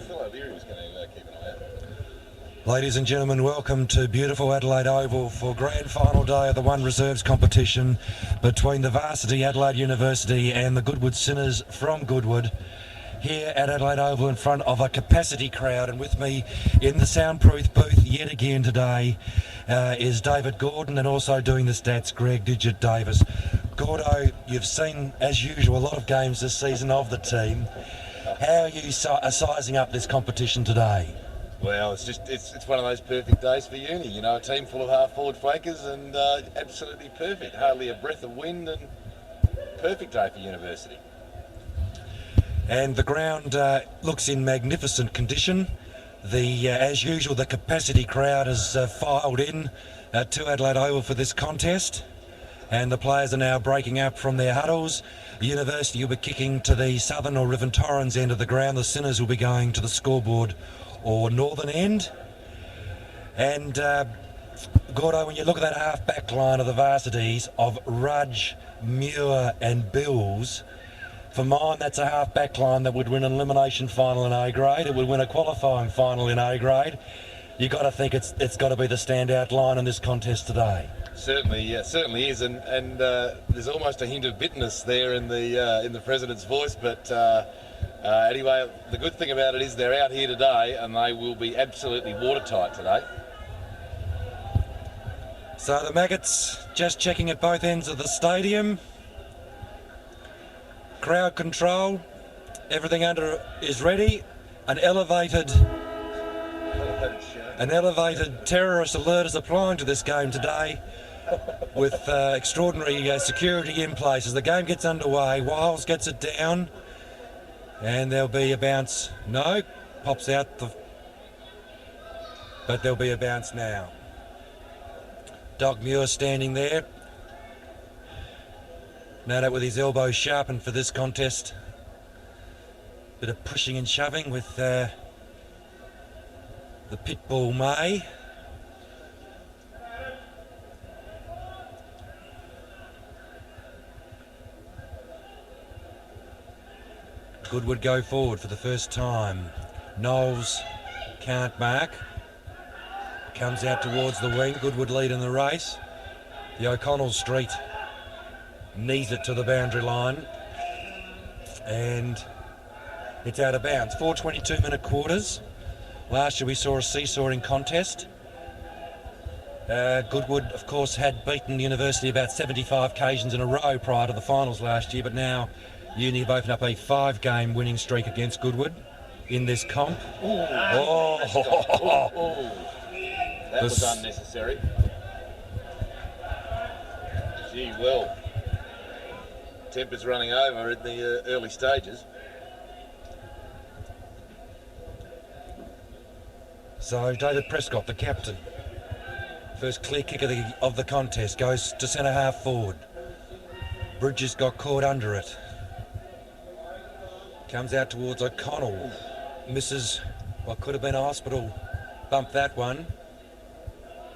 Phil O'Leary was going to keep an eye out. Ladies and gentlemen, welcome to beautiful Adelaide Oval for grand final day of the One Reserves competition between the varsity Adelaide University and the Goodwood Sinners from Goodwood. Here at Adelaide Oval in front of a capacity crowd, and with me in the soundproof booth yet again today is David Gordon, and also doing the stats, Greg Digit Davis. Gordo, you've seen, as usual, a lot of games this season of the team. How are you sizing up this competition today? Well, it's one of those perfect days for uni. You know, a team full of half-forward flankers and absolutely perfect. Hardly a breath of wind and perfect day for university. And the ground looks in magnificent condition. As usual, the capacity crowd has filed in to Adelaide Oval for this contest, and the players are now breaking up from their huddles. The university will be kicking to the southern or Riven Torrens end of the ground. The Sinners will be going to the scoreboard or northern end. And Gordo, when you look at that half-back line of the varsities of Rudge, Muir and Bills, for mine, that's a half-back line that would win an elimination final in A grade. It would win a qualifying final in A grade. You've got to think it's got to be the standout line in this contest today. Certainly is, and there's almost a hint of bitterness there in the president's voice. But anyway, the good thing about it is they're out here today, and they will be absolutely watertight today. So the Maggots just checking at both ends of the stadium. Crowd control, everything under is ready. An elevated terrorist alert is applying to this game today, with extraordinary security in place. As the game gets underway, Wiles gets it down, and there'll be a bounce. No, pops out, but there'll be a bounce now. Doug Muir standing there, no doubt with his elbows sharpened for this contest. Bit of pushing and shoving with the Pitbull May. Goodwood go forward for the first time. Knowles can't mark. Comes out towards the wing. Goodwood lead in the race. The O'Connell Street knees it to the boundary line, and it's out of bounds. 4:22 minute quarters. Last year we saw a seesawing contest. Goodwood, of course, had beaten the university about 75 occasions in a row prior to the finals last year, but now Uni have opened up a 5-game winning streak against Goodwood in this comp. That was unnecessary. Gee, well. Temper's running over at the early stages. So David Prescott, the captain, first clear kick of the contest, goes to centre half forward. Bridges got caught under it. Comes out towards O'Connell. Misses what could have been a hospital bump, that one.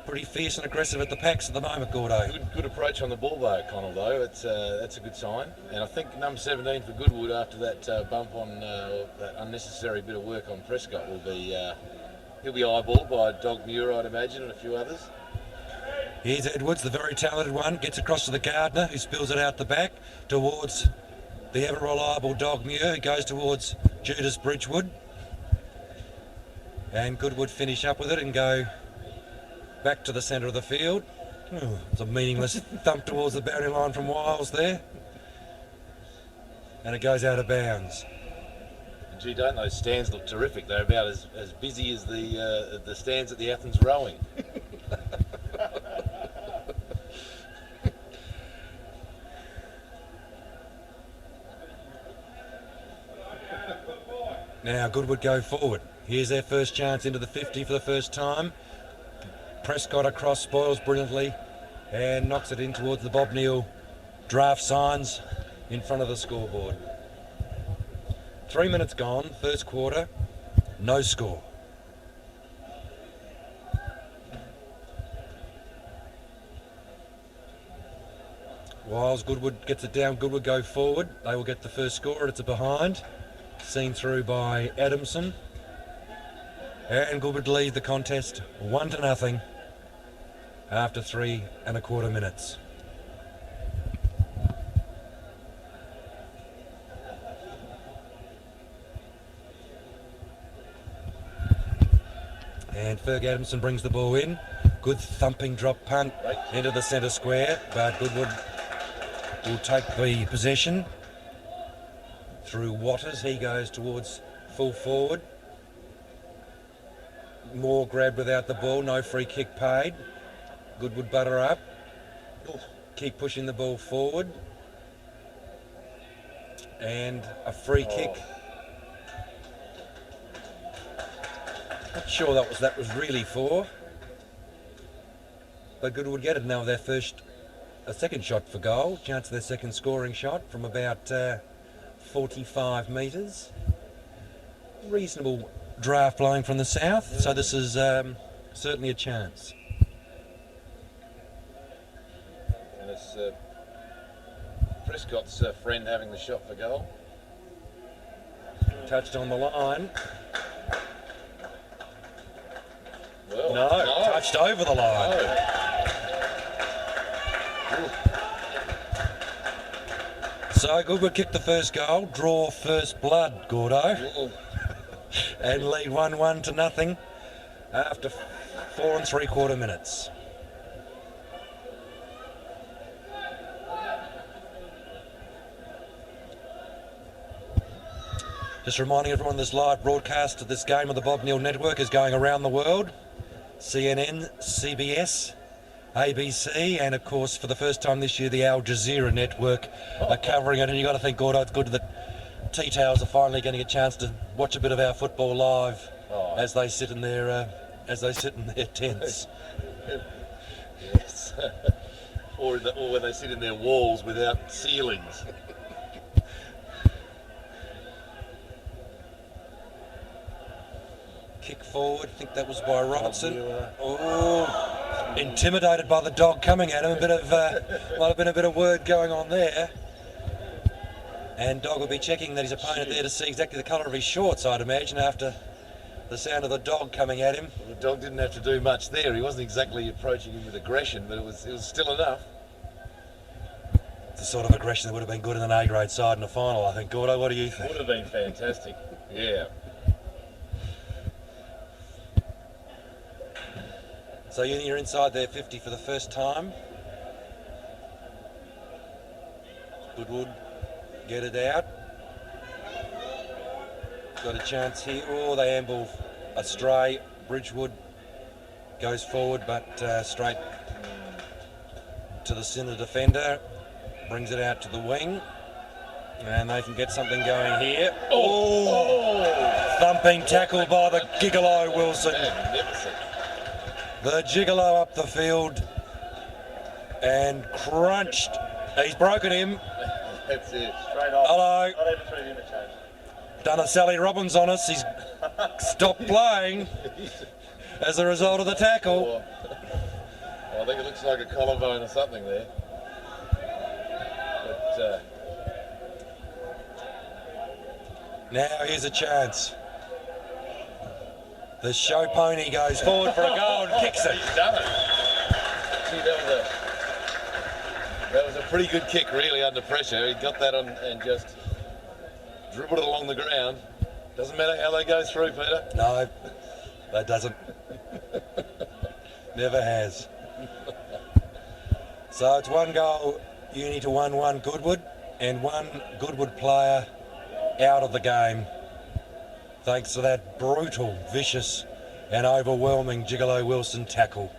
Pretty fierce and aggressive at the packs at the moment, Gordo. Good approach on the ball by O'Connell, though. That's a good sign. And I think number 17 for Goodwood, after that bump on that unnecessary bit of work on Prescott, will be he'll be eyeballed by Dog Muir, I'd imagine, and a few others. Here's Edwards, the very talented one, gets across to the Gardner, who spills it out the back towards the ever reliable Dog Muir, who goes towards Judas Bridgewood. And Goodwood finish up with it and go back to the centre of the field. It's a meaningless thump towards the boundary line from Wiles there. And it goes out of bounds. Gee, don't those stands look terrific? They're about as busy as the stands at the Athens rowing. Now Goodwood go forward. Here's their first chance into the 50 for the first time. Prescott across, spoils brilliantly, and knocks it in towards the Bob Neal draft signs in front of the scoreboard. 3 minutes gone, first quarter, no score. Wiles, Goodwood gets it down, Goodwood go forward. They will get the first score, and it's a behind. Seen through by Adamson. And Goodwood lead the contest 1-0 after 3¼ minutes. And Ferg Adamson brings the ball in. Good thumping drop punt into the centre square, but Goodwood will take the possession through Waters. He goes towards full forward. Moore grabbed without the ball, no free kick paid. Goodwood butter up. Keep pushing the ball forward. And a free kick. Not sure that was really for. But Goodwood get it now with a second shot for goal. Chance of their second scoring shot from about 45 metres. Reasonable draft blowing from the south, so this is certainly a chance. And it's Prescott's friend having the shot for goal. Touched on the line. Well, No, touched over the line. No. So Goodwood kicked the first goal, draw first blood, Gordo, and lead 1-0 after 4¾ minutes. Just reminding everyone this live broadcast of this game on the Bob Neal Network is going around the world. CNN, CBS, ABC, and of course for the first time this year the Al Jazeera Network are covering it. And you've got to think, Gordo, it's good that Tea-Towels are finally getting a chance to watch a bit of our football live as they sit in their tents. Yes. or when they sit in their walls without ceilings. Kick forward, I think that was by Robertson. Intimidated by the dog coming at him. Might have been a bit of word going on there. And Dog will be checking that his opponent there to see exactly the colour of his shorts, I'd imagine, after the sound of the dog coming at him. Well, the dog didn't have to do much there. He wasn't exactly approaching him with aggression, but it was still enough. It's the sort of aggression that would have been good in an A-grade side in the final, I think. Gordo, what do you think? Would have been fantastic. Yeah. So you're inside their 50 for the first time. Goodwood get it out. Got a chance here. Oh, they amble astray. Bridgewood goes forward, but straight to the centre defender. Brings it out to the wing. And they can get something going here. Oh! Thumping tackle by the Gigolo Wilson. Magnificent. The gigolo up the field and crunched. He's broken him. That's it. Straight off. Hello. Not even through the interchange. Done a Sally Robbins on us. He's stopped playing as a result of the tackle. I think it looks like a collarbone or something there. But Now here's a chance. The show pony goes forward for a goal and kicks it. he's done it. Gee, that was a pretty good kick, really, under pressure. He got that on and just dribbled it along the ground. Doesn't matter how they go through, Peter. No, that doesn't. Never has. So it's 1 goal Uni to 1-1 Goodwood, and 1 Goodwood player out of the game thanks to that brutal, vicious and overwhelming Gigolo Wilson tackle.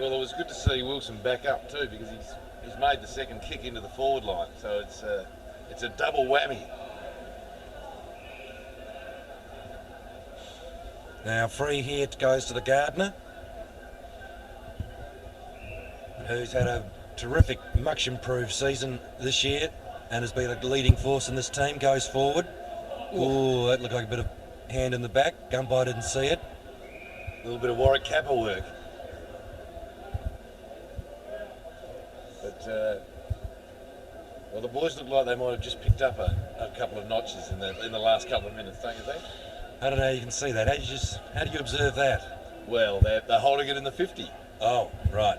Well, it was good to see Wilson back up too, because he's made the second kick into the forward line, so it's a double whammy. Now free here goes to the Gardner, who's had a terrific, much improved season this year and has been a leading force in this team. Goes forward. Oh, that looked like a bit of hand in the back. Umpire didn't see it. A little bit of Warwick Kappa work. But well, the boys look like they might have just picked up a couple of notches in the last couple of minutes, don't you think? I don't know how you can see that. How do you observe that? Well, they're holding it in the 50. Oh, right.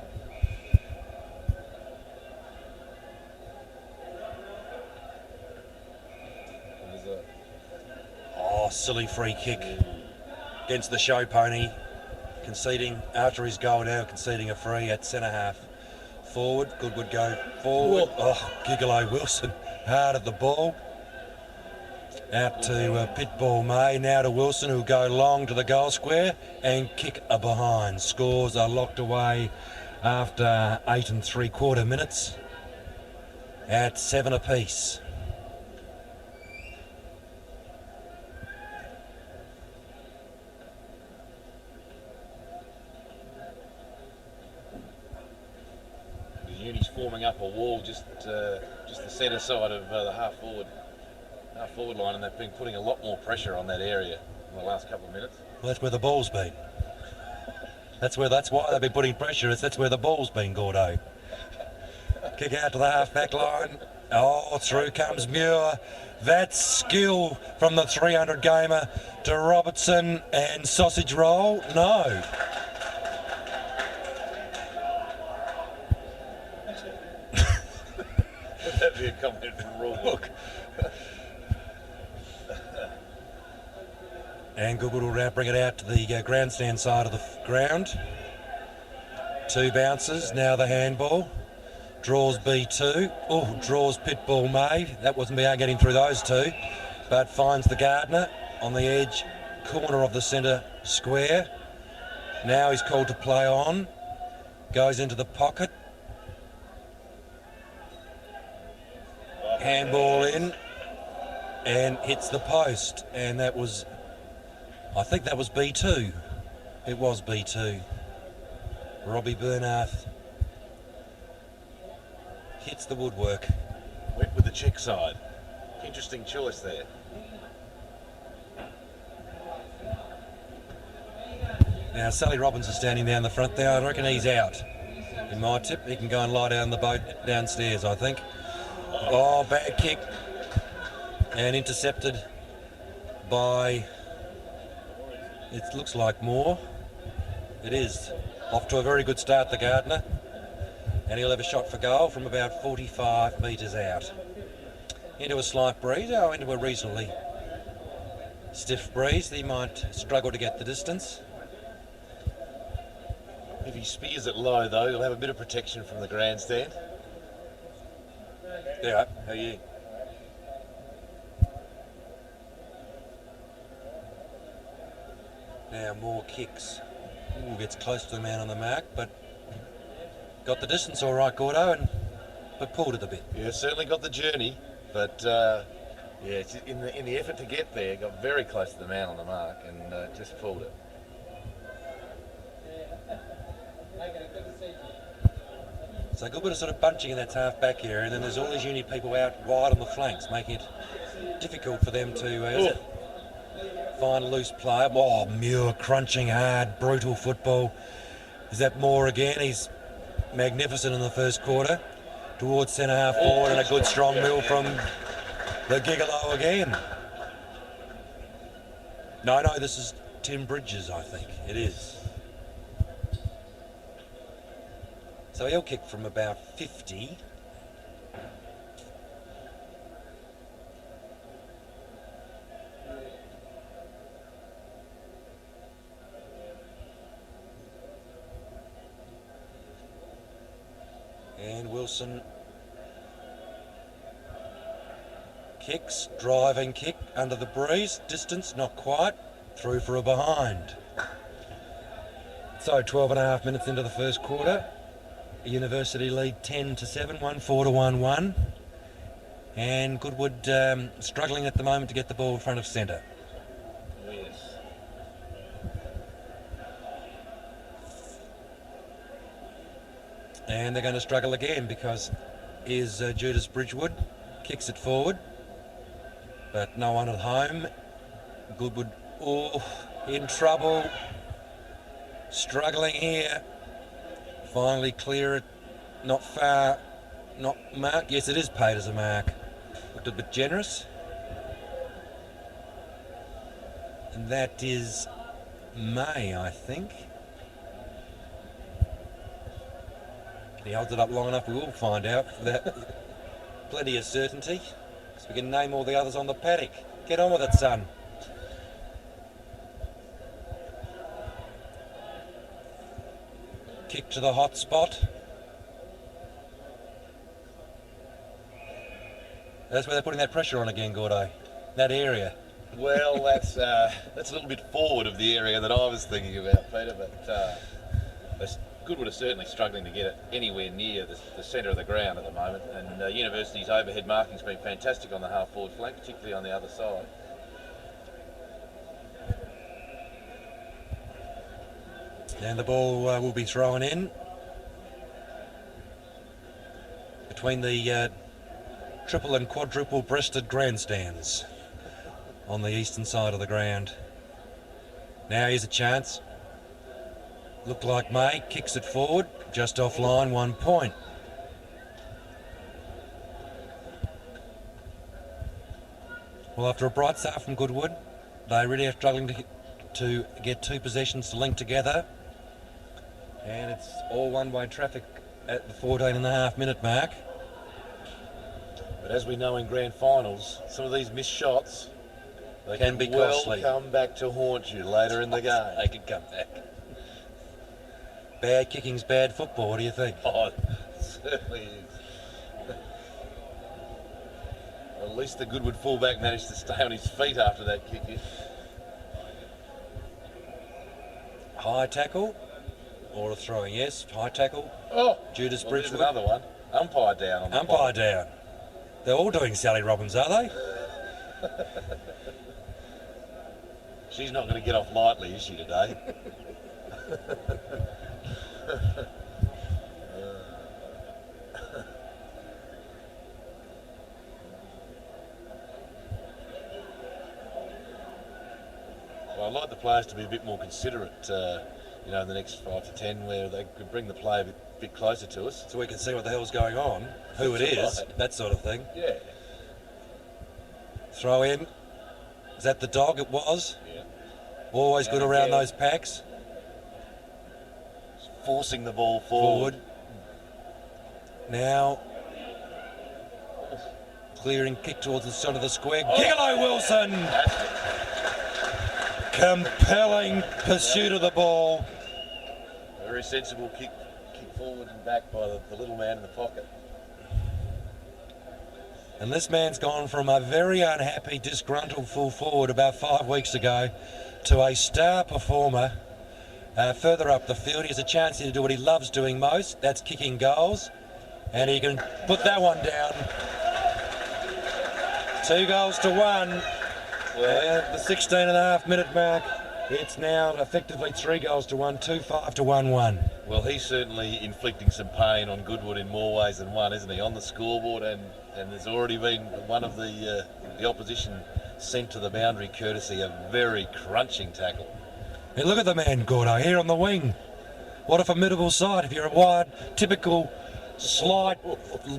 Oh, silly free kick against the show pony, conceding after his goal now, conceding a free at centre half. Forward, Goodwood go forward. Whoa. Oh, Gigolo Wilson hard at the ball. Out to Pitbull May, now to Wilson, who'll go long to the goal square and kick a behind. Scores are locked away after 8 3/4 minutes at 7 apiece. The Uni's forming up a wall just the centre side of the half forward line, and they've been putting a lot more pressure on that area in the last couple of minutes. Well, that's where the ball's been. That's why they've been putting pressure. That's where the ball's been, Gordo. Kick out to the half-back line. Oh, through comes Muir. That's skill from the 300 gamer to Robertson, and sausage roll. No. Would that be a comment from Rulebook? And Goodwood will now bring it out to the grandstand side of the ground. 2 bounces, now the handball. Draws B2. Oh, draws Pitbull May. That wasn't be getting through those two. But finds the Gardner on the edge corner of the centre square. Now he's called to play on. Goes into the pocket. Handball in. And hits the post. And that was... I think that was B2. It was B2. Robbie Bernath hits the woodwork. Went with the check side. Interesting choice there. Now Sally Robbins is standing down the front there. I reckon he's out. In my tip, he can go and lie down the boat downstairs, I think. Oh, bad kick. And intercepted by... It looks like Moore. It is. Off to a very good start, the Gardner. And he'll have a shot for goal from about 45 metres out. Into a slight breeze, into a reasonably stiff breeze. He might struggle to get the distance. If he spears it low, though, he'll have a bit of protection from the grandstand. Yeah, how are you? Now Moore kicks. Ooh, gets close to the man on the mark, but got the distance all right, Gordo, but pulled it a bit. Yeah, certainly got the journey, but it's in the effort to get there, got very close to the man on the mark and just pulled it. So good bit of sort of bunching in that half-back here, and then there's all these Uni people out wide on the flanks, making it difficult for them to find loose play. Oh, Muir crunching hard, brutal football. Is that Moore again? He's magnificent in the first quarter. Towards centre half forward, and a good strong mill from the Gigolo again. No, this is Tim Bridges, I think. It is. So he'll kick from about 50. And Wilson kicks, driving kick under the breeze, distance not quite, through for a behind. So 12 and a half minutes into the first quarter. University lead 10-7, 1-4 to 1-1. And Goodwood struggling at the moment to get the ball in front of centre. Yes. And they're going to struggle again because here's Judas Bridgewood, kicks it forward, but no one at home. Goodwood, in trouble, struggling here. Finally clear it, not far, not mark. Yes, it is paid as a mark. Looked a bit generous. And that is May, I think. If he holds it up long enough, we will find out without plenty of certainty. So we can name all the others on the paddock. Get on with it, son. Kick to the hot spot. That's where they're putting that pressure on again, Gordo. That area. Well, that's a little bit forward of the area that I was thinking about, Peter, but Goodwood are certainly struggling to get it anywhere near the centre of the ground at the moment, and University's overhead marking's been fantastic on the half-forward flank, particularly on the other side. And the ball will be thrown in between the triple and quadruple breasted grandstands on the eastern side of the ground. Now here's a chance. Looked like May, kicks it forward, just offline, 1 point. Well, after a bright start from Goodwood, they really are struggling to get two possessions to link together. And it's all one-way traffic at the 14.5-minute mark. But as we know in grand finals, some of these missed shots, they can be costly. Come back to haunt you later in the game. They can come back. Bad kicking's bad football, what do you think? Oh, it certainly is. At least the Goodwood fullback managed to stay on his feet after that kick in. High tackle or a throwing? Yes, high tackle. Oh, Judas well, Bridgewood. there's another one. Umpire down on the Umpire ball. down. They're all doing Sally Robbins, are they? She's not going to get off lightly, is she, today? Well, I'd like the players to be a bit more considerate, in the next 5 to 10, where they could bring the play a bit closer to us. So we can see what the hell's going on, who it is, Right. that sort of thing. Yeah. Throw in. Is that the dog? It was. Yeah. Always good And around again, those packs. forcing the ball forward. Now, clearing kick towards the centre of the square. Gigolo Wilson! Compelling pursuit of the ball. A very sensible kick forward and back by the little man in the pocket. And this man's gone from a very unhappy, disgruntled full forward about 5 weeks ago to a star performer. Further up the field, he has a chance here to do what he loves doing most, that's kicking goals. And he can put that one down. 2 goals to 1. At the 16.5-minute mark, it's now effectively 3 goals to 1, 2-5 to 1-1. Well, he's certainly inflicting some pain on Goodwood in more ways than one, isn't he? On the scoreboard, and there's already been one of the opposition sent to the boundary courtesy a very crunching tackle. Hey, look at the man, Gordo, here on the wing. What a formidable sight if you're a wide, typical, slight,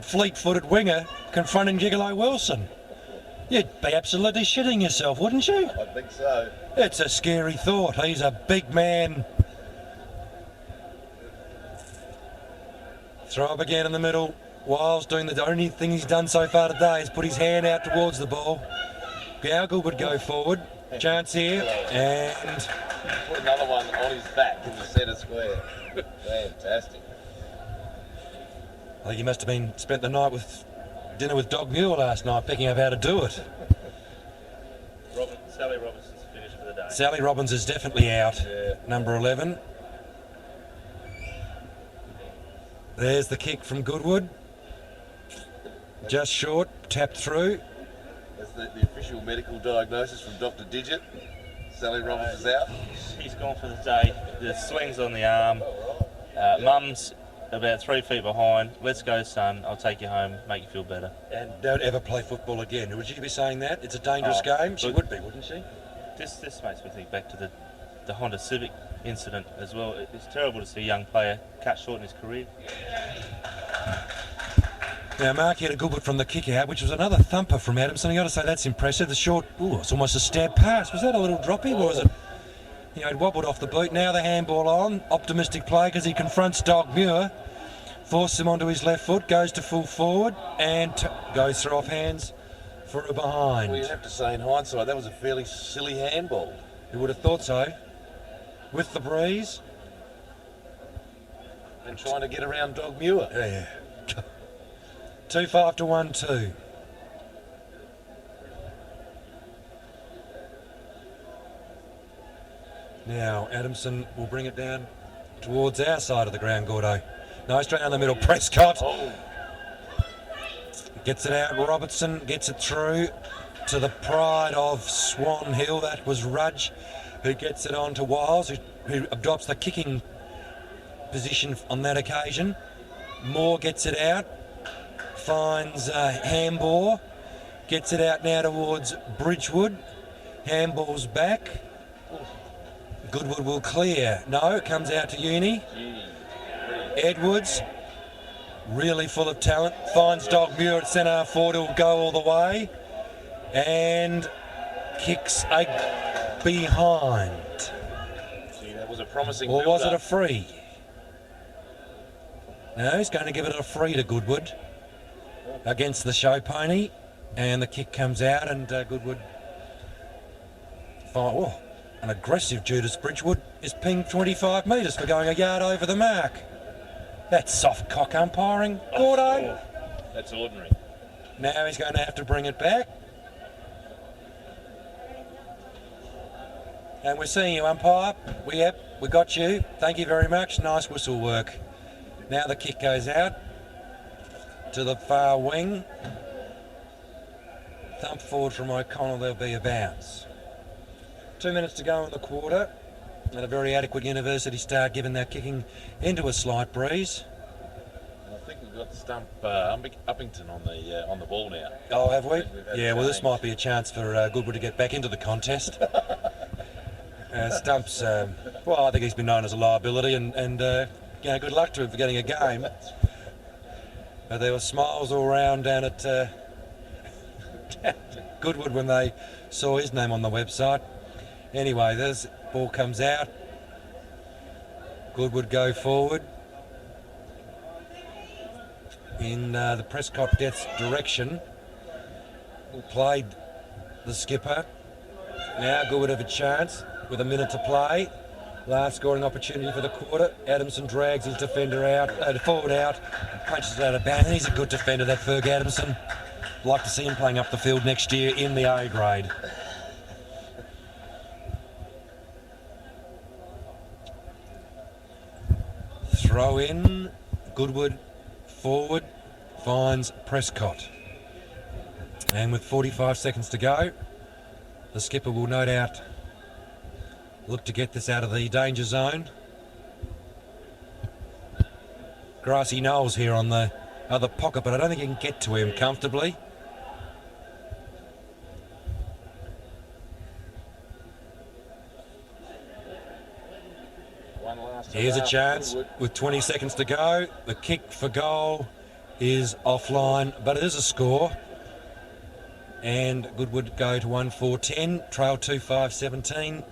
fleet-footed winger confronting Gigolo Wilson. You'd be absolutely shitting yourself, wouldn't you? I think so. It's a scary thought. He's a big man. Throw up again in the middle. Wiles doing the only thing he's done so far today is put his hand out towards the ball. Gaugle would go forward. Chance here, and Put another one on his back in the centre square. Fantastic. I think he must have spent the night with dinner with Dog Muir last night, picking up how to do it. Sally Robinson's finished for the day. Sally Robbins is definitely out. Yeah. Number 11. There's the kick from Goodwood. Just short, tapped through. That's the official medical diagnosis from Dr. Digit. Sally Robbins is out. He's gone for the day. The swing's on the arm. Mum's about 3 feet behind. Let's go, son. I'll take you home, make you feel better. And don't ever play football again. Would you be saying that? It's a dangerous Oh, game? She look- would be, wouldn't she? This makes me think back to the Honda Civic incident as well. It's terrible to see a young player cut short in his career. Now, Mark had a good one from the kick out, which was another thumper from Adamson. I got to say, that's impressive. The short, it's almost a stab pass. Was that a little droppy, or was it? It wobbled off the boot. Now the handball on. Optimistic play because he confronts Dog Muir. Forces him onto his left foot, goes to full forward, and goes through off hands for a behind. Well, you'd have to say in hindsight, that was a fairly silly handball. You would have thought so. With the breeze. And trying to get around Dog Muir. Yeah. 2-5 to 1-2. Now Adamson will bring it down towards our side of the ground, Gordo. No, straight down the middle. Prescott gets it out. Robertson gets it through to the pride of Swan Hill. That was Rudge, who gets it on to Wiles, who adopts the kicking position on that occasion. Moore gets it out. Finds Hambor. Gets it out now towards Bridgewood. Handball's back. Goodwood will clear. No, it comes out to Uni. Edwards, really full of talent, finds Dog Muir at centre forward. He'll go all the way and kicks a behind. Gee, that was a promising Or was it build-up. a free? No, he's going to give it a free to Goodwood against the show pony, and the kick comes out, and Goodwood. An aggressive Judas Bridgewood is pinged 25 metres for going a yard over the mark. That's soft cock umpiring, Gordo. That's ordinary. Now he's going to have to bring it back. And we're seeing you, umpire. We got you. Thank you very much. Nice whistle work. Now the kick goes out to the far wing. Thump forward from O'Connell. There'll be a bounce. 2 minutes to go in the quarter. And a very adequate University start, given they're kicking into a slight breeze. I think we've got the stump Uppington on the ball now. Oh, have we? We've had Yeah, a well, this change. might be a chance for Goodwood to get back into the contest. Stump's, I think he's been known as a liability, and good luck to him for getting a game. But there were smiles all round down at Goodwood when they saw his name on the website. Anyway, this ball comes out. Goodwood go forward in the Prescott Death's direction. Played the skipper. Now Goodwood have a chance with a minute to play. Last scoring opportunity for the quarter. Adamson drags his defender out, forward out, and punches it out of bounds. He's a good defender, that Ferg Adamson. Like to see him playing up the field next year in the A grade. Throw in, Goodwood forward, finds Prescott. And with 45 seconds to go, the skipper will no doubt look to get this out of the danger zone. Grassy Knowles here on the other pocket, but I don't think he can get to him comfortably. Here's a chance with 20 seconds to go. The kick for goal is offline, but it is a score. And Goodwood go to 1-4-10, trail 2-5-17.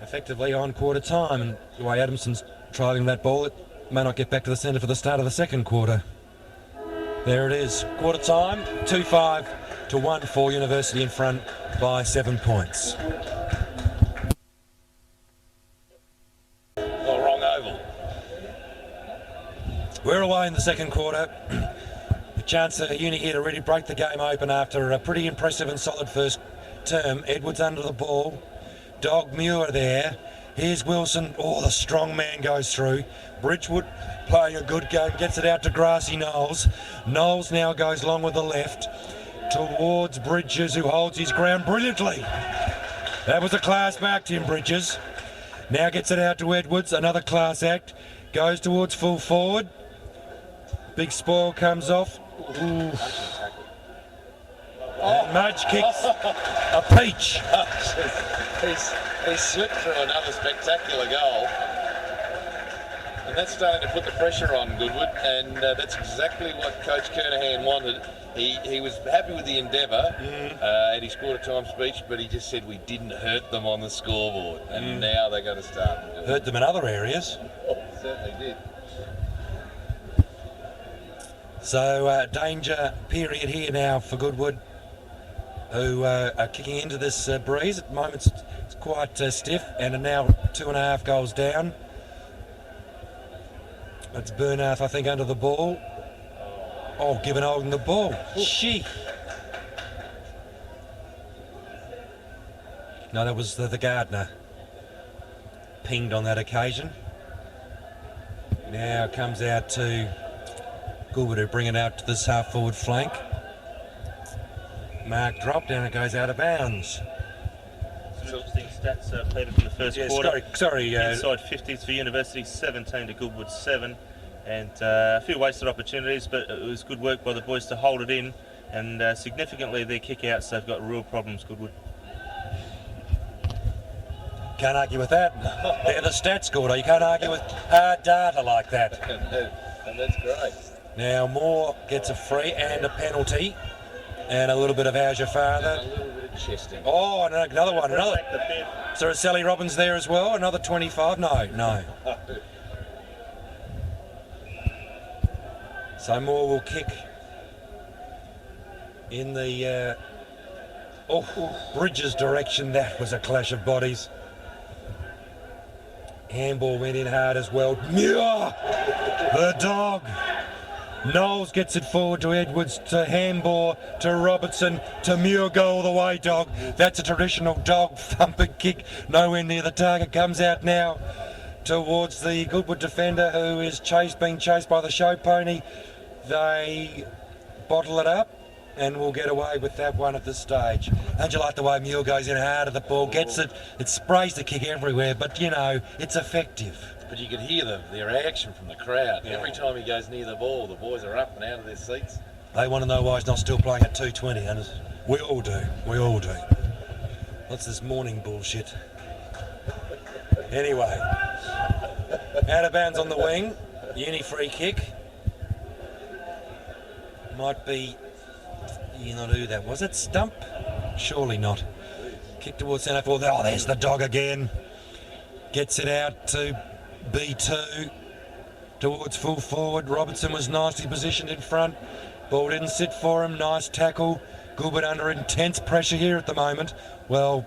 Effectively on quarter time, and the way Adamson's trialling that ball, it may not get back to the centre for the start of the second quarter. There it is, quarter time, 2-5 to 1-4, University in front by 7 points. We're away in the second quarter. A chance for Uni here to really break the game open after a pretty impressive and solid first term. Edwards under the ball. Dog Muir there. Here's Wilson. Oh, the strong man goes through. Bridgewood playing a good game. Gets it out to Grassy Knowles. Knowles now goes long with the left towards Bridges, who holds his ground brilliantly. That was a class back, Tim Bridges. Now gets it out to Edwards. Another class act. Goes towards full forward. Big spoil comes off. Ooh. And Mudge kicks a peach. He's slipped through another spectacular goal. And that's starting to put the pressure on Goodwood, and that's exactly what Coach Kernahan wanted. He was happy with the endeavour, and he scored a time speech, but he just said we didn't hurt them on the scoreboard, and now they're going to start. Hurt them in other areas. Oh, certainly did. So danger period here now for Goodwood, who are kicking into this breeze. At the moment it's quite stiff, and are now 2.5 goals down. That's Bernath, I think, under the ball. Oh, Given holding the ball. Shee. No, that was the Gardner. Pinged on that occasion. Now comes out to Goodwood, who bring it out to this half-forward flank. Mark dropped, down it goes out of bounds. Some interesting stats, Peter, from the first quarter. Sorry. Inside 50s for University, 17 to Goodwood 7. And a few wasted opportunities, but it was good work by the boys to hold it in. And significantly, their kick-outs, they've got real problems, Goodwood. Can't argue with that. They're the stats, Gordo. You can't argue with hard data like that. And that's great. Now Moore gets a free and a penalty. And a little bit of how's your father. And a little bit of chesting. Oh, and another one. So is Sally Robbins there as well? Another 25? No. So Moore will kick in the Bridges direction. That was a clash of bodies. Handball went in hard as well. The dog. Knowles gets it forward to Edwards, to Handball, to Robertson, to Muir. Go all the way, dog. That's a traditional dog thumping kick. Nowhere near the target. Comes out now towards the Goodwood defender, who is being chased by the show pony. They bottle it up and will get away with that one at this stage. Don't you like the way Muir goes in hard at the ball, gets it, it sprays the kick everywhere, but you know, it's effective. But you could hear the reaction from the crowd. Yeah. Every time he goes near the ball, the boys are up and out of their seats. They want to know why he's not still playing at 220, and we all do. What's this morning bullshit? Anyway, out of bounds on the wing, Uni free kick. Might be, you not who that was. It Stump? Surely not. Kick towards centre forward. Oh, there's the dog again. Gets it out to B2 towards full forward. Robertson was nicely positioned in front. Ball didn't sit for him. Nice tackle. Goodwood under intense pressure here at the moment. Well,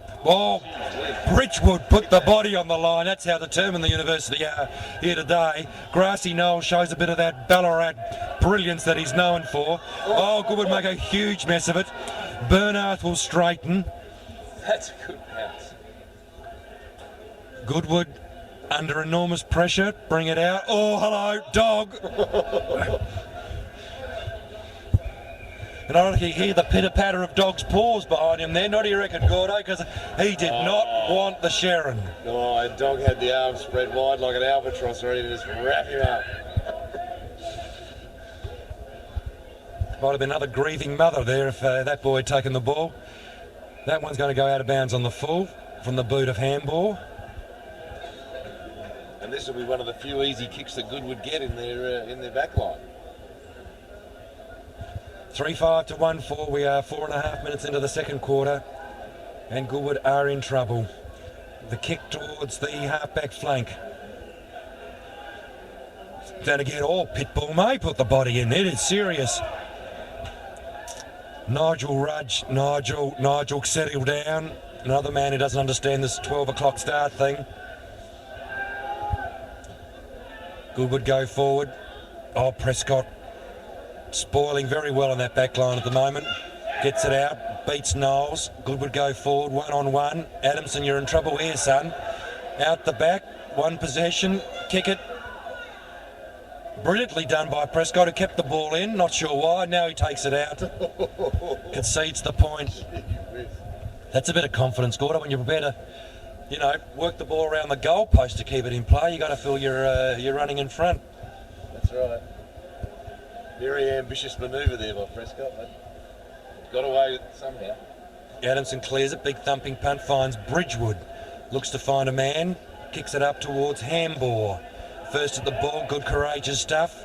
Bridgewood put the body on the line. That's how determined the University are here today. Grassy Knoll shows a bit of that Ballarat brilliance that he's known for. Oh, Goodwood make a huge mess of it. Bernath will straighten. That's a good bounce. Goodwood under enormous pressure. Bring it out. Oh, hello, dog. And I reckon you hear the pitter-patter of dog's paws behind him there. Not do you reckon, Gordo? Because he did not want the Sharon. Oh, the dog had the arms spread wide like an albatross, ready to just wrap him up. Might have been another grieving mother there if that boy had taken the ball. That one's going to go out of bounds on the full from the boot of Handball. And this will be one of the few easy kicks that Goodwood get in their back line. 3-5 to 1-4. We are 4.5 minutes into the second quarter, and Goodwood are in trouble. The kick towards the half-back flank. Then again, Pitbull may put the body in. It is serious. Nigel Rudge. Nigel settle down. Another man who doesn't understand this 12 o'clock start thing. Goodwood go forward. Prescott spoiling very well on that back line at the moment. Gets it out, beats Knowles. Goodwood go forward, 1-on-1. Adamson, you're in trouble here, son. Out the back, one possession, kick it. Brilliantly done by Prescott, who kept the ball in. Not sure why, now he takes it out. Concedes the point. That's a bit of confidence, Gordo, when you're prepared to, work the ball around the goal post to keep it in play. You got to feel you're running in front. That's right. Very ambitious manoeuvre there by Prescott, but got away with it somehow. Adamson clears it, big thumping punt, finds Bridgewood. Looks to find a man, kicks it up towards Handball. First at the ball, good courageous stuff.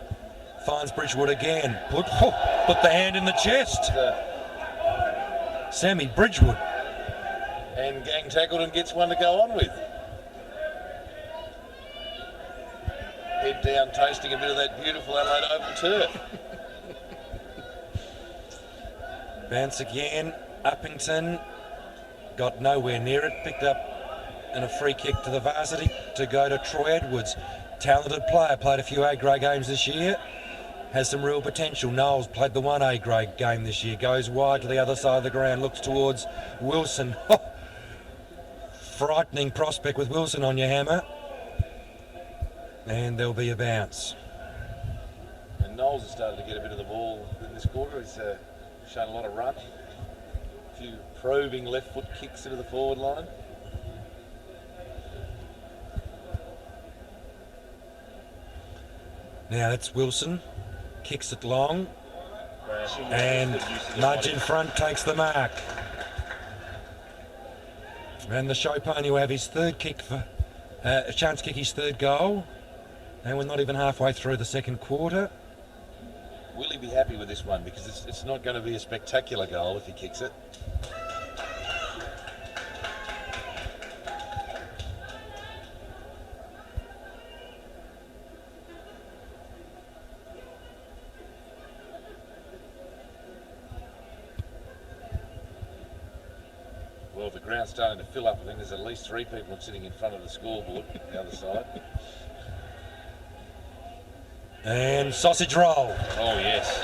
Finds Bridgewood again. Put the hand in the chest. Sammy Bridgewood. And gang tackled and gets one to go on with. Head down, tasting a bit of that beautiful Adelaide Oval turf. Bounce again. Uppington got nowhere near it. Picked up and a free kick to the varsity to go to Troy Edwards. Talented player, played a few A-grade games this year. Has some real potential. Knowles played the 1 A-grade game this year. Goes wide to the other side of the ground. Looks towards Wilson. Frightening prospect with Wilson on your hammer. And there'll be a bounce. And Knowles has started to get a bit of the ball in this quarter. He's shown a lot of run. A few probing left foot kicks into the forward line. Now that's Wilson. Kicks it long. And Nudge in front takes the mark. And the show pony will have his third kick for a chance to kick his third goal. And we're not even halfway through the second quarter. Will he be happy with this one? Because it's not going to be a spectacular goal if he kicks it. Well, the ground's starting to fill up. I think there's at least 3 people sitting in front of the scoreboard on the other side. And sausage roll. Oh, yes.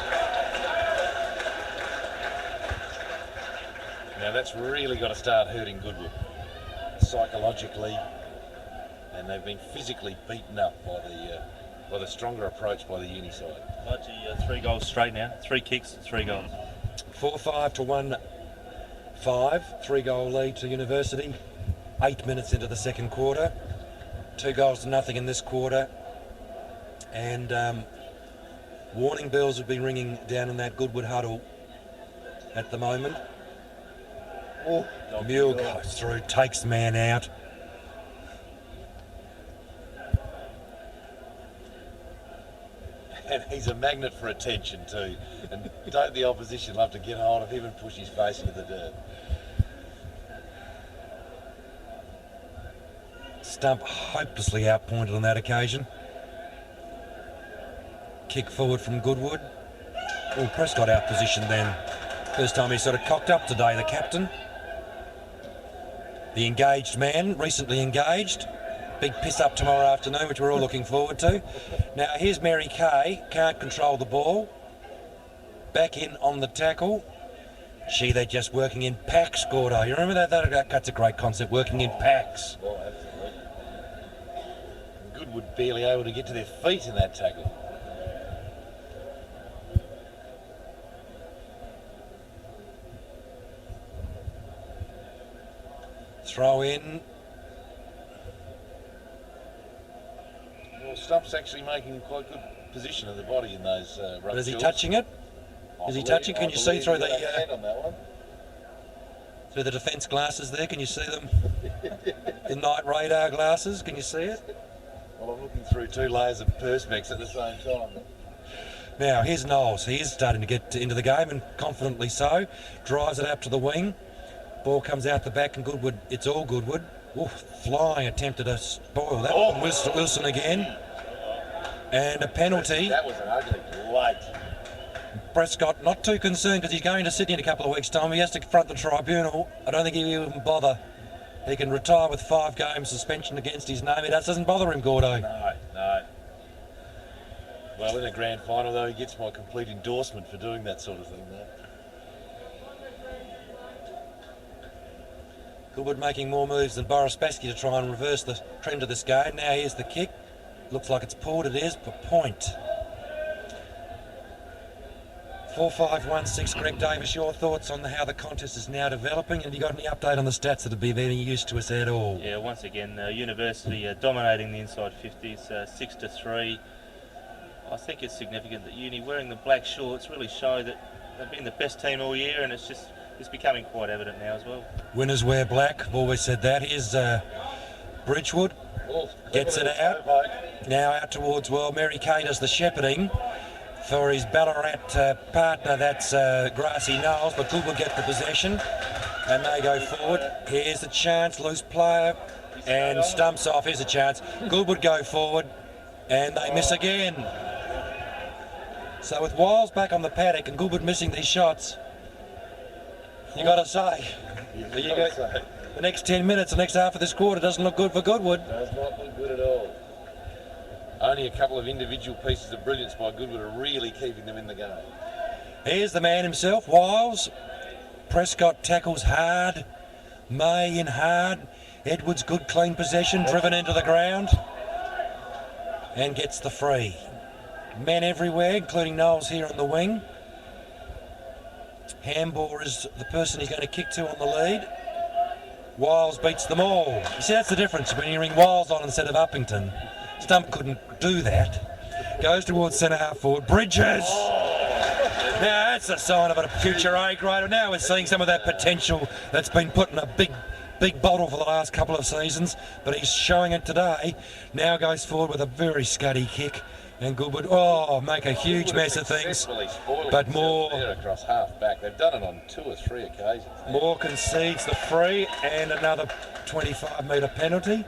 Now that's really got to start hurting Goodwood psychologically, and they've been physically beaten up by the stronger approach by the uni side. Budgie, 3 goals straight now. 3 kicks, 3 goals. 4-5 to 1-5. 3-goal lead to University. 8 minutes into the second quarter. 2 goals to nothing in this quarter. And warning bells would be ringing down in that Goodwood huddle at the moment. Oh, Mule goes through, takes the man out. And he's a magnet for attention too. And don't the opposition love to get hold of him and push his face into the dirt. Stump hopelessly outpointed on that occasion. Kick forward from Goodwood. Oh, Prescott out positioned then. First time he sort of cocked up today, the captain. The engaged man, recently engaged. Big piss up tomorrow afternoon, which we're all looking forward to. Now here's Mary Kay, can't control the ball. Back in on the tackle. They're just working in packs, Gordo. You remember that? That's a great concept, working in packs. Oh, absolutely. Goodwood barely able to get to their feet in that tackle. Throw in. Well, Stump's actually making quite good position of the body in those rough But is he shorts. touching it? Is he touching? Can you see through the hand on that one? through the defence glasses there? Can you see them? The night radar glasses. Can you see it? Well, I'm looking through 2 layers of perspex at the same time. Now here's Knowles. He is starting to get into the game, and confidently so. Drives it up to the wing. Ball comes out the back, and Goodwood. It's all Goodwood. Ooh, flying attempted to spoil that. Oh. Wilson again. And a penalty. That was an ugly late. Prescott not too concerned because he's going to Sydney in a couple of weeks' time. He has to confront the tribunal. I don't think he'll even bother. He can retire with 5-game suspension against his name. It doesn't bother him, Gordo. No. Well, in a grand final, though, he gets my complete endorsement for doing that sort of thing, though. Goodwood making more moves than Boris Baskey to try and reverse the trend of this game. Now here's the kick. Looks like it's pulled. It is for point. 4-5-1-6. Greg Davis, your thoughts on how the contest is now developing? Have you got any update on the stats that would be of any use to us at all? Yeah, once again, University dominating the inside 50s, 6-3. I think it's significant that Uni wearing the black shorts really show that they've been the best team all year, and it's becoming quite evident now as well. Winners wear black. I've always said that. Here's Bridgewood Oh, gets it out. Now out towards, well, Mary Kay does the shepherding for his Ballarat partner, that's Grassy Knowles, but Goodwood gets the possession and they go forward. Here's a chance, loose player, and stumps off. Here's a chance. Goodwood go forward and they miss again. So with Wiles back on the paddock and Goodwood missing these shots, you got to say, the next 10 minutes, the next half of this quarter doesn't look good for Goodwood. Does not look good at all. Only a couple of individual pieces of brilliance by Goodwood are really keeping them in the game. Here's the man himself, Wiles. Prescott tackles hard. May in hard. Edwards good clean possession, driven into the ground. And gets the free. Men everywhere, including Knowles here on the wing. Hambor is the person he's going to kick to on the lead. Wiles beats them all. You see, that's the difference when you ring Wiles on instead of Uppington. Stump couldn't do that. Goes towards centre half forward. Bridges! Now that's a sign of a future A grade. Now we're seeing some of that potential that's been put in a big bottle for the last couple of seasons, but he's showing it today. Now goes forward with a very scuddy kick, and Goodwood, make a huge mess of things. But more across half back. They've done it on 2 or 3 occasions. More concedes the free and another 25-metre penalty.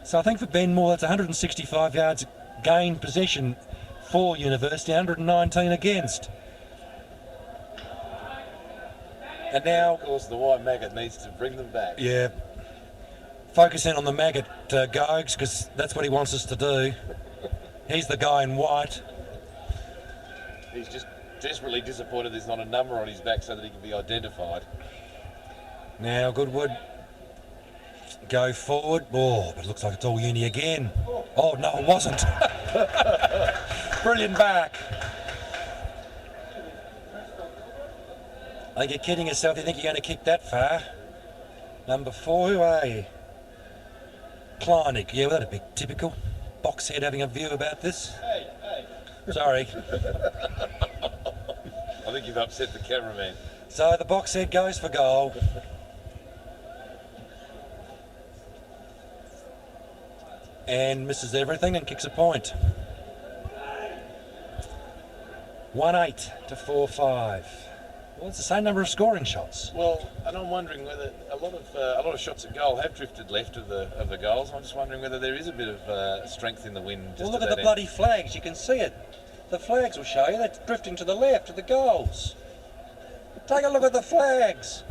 So I think for Ben Moore, that's 165 yards gained possession for University, 119 against. And now, of course, the white maggot needs to bring them back. Yeah. Focus in on the maggot, Gogs, because that's what he wants us to do. He's the guy in white. He's just desperately disappointed there's not a number on his back so that he can be identified. Now Goodwood go forward. Oh, but it looks like it's all uni again. Oh, no, it wasn't. Brilliant back. I think you're kidding yourself. You think you're going to kick that far? Number 4, who are you? Kleinig. Yeah, well, that'd be typical. Boxhead having a view about this. Sorry. I think you've upset the cameraman. So the boxhead goes for goal. And misses everything and kicks a point. 1-8 to 4-5. Well, it's the same number of scoring shots. Well, and I'm wondering whether a lot of shots at goal have drifted left of the goals. I'm just wondering whether there is a bit of strength in the wind. Well, look at the bloody flags. You can see it. The flags will show you that's drifting to the left of the goals. Take a look at the flags.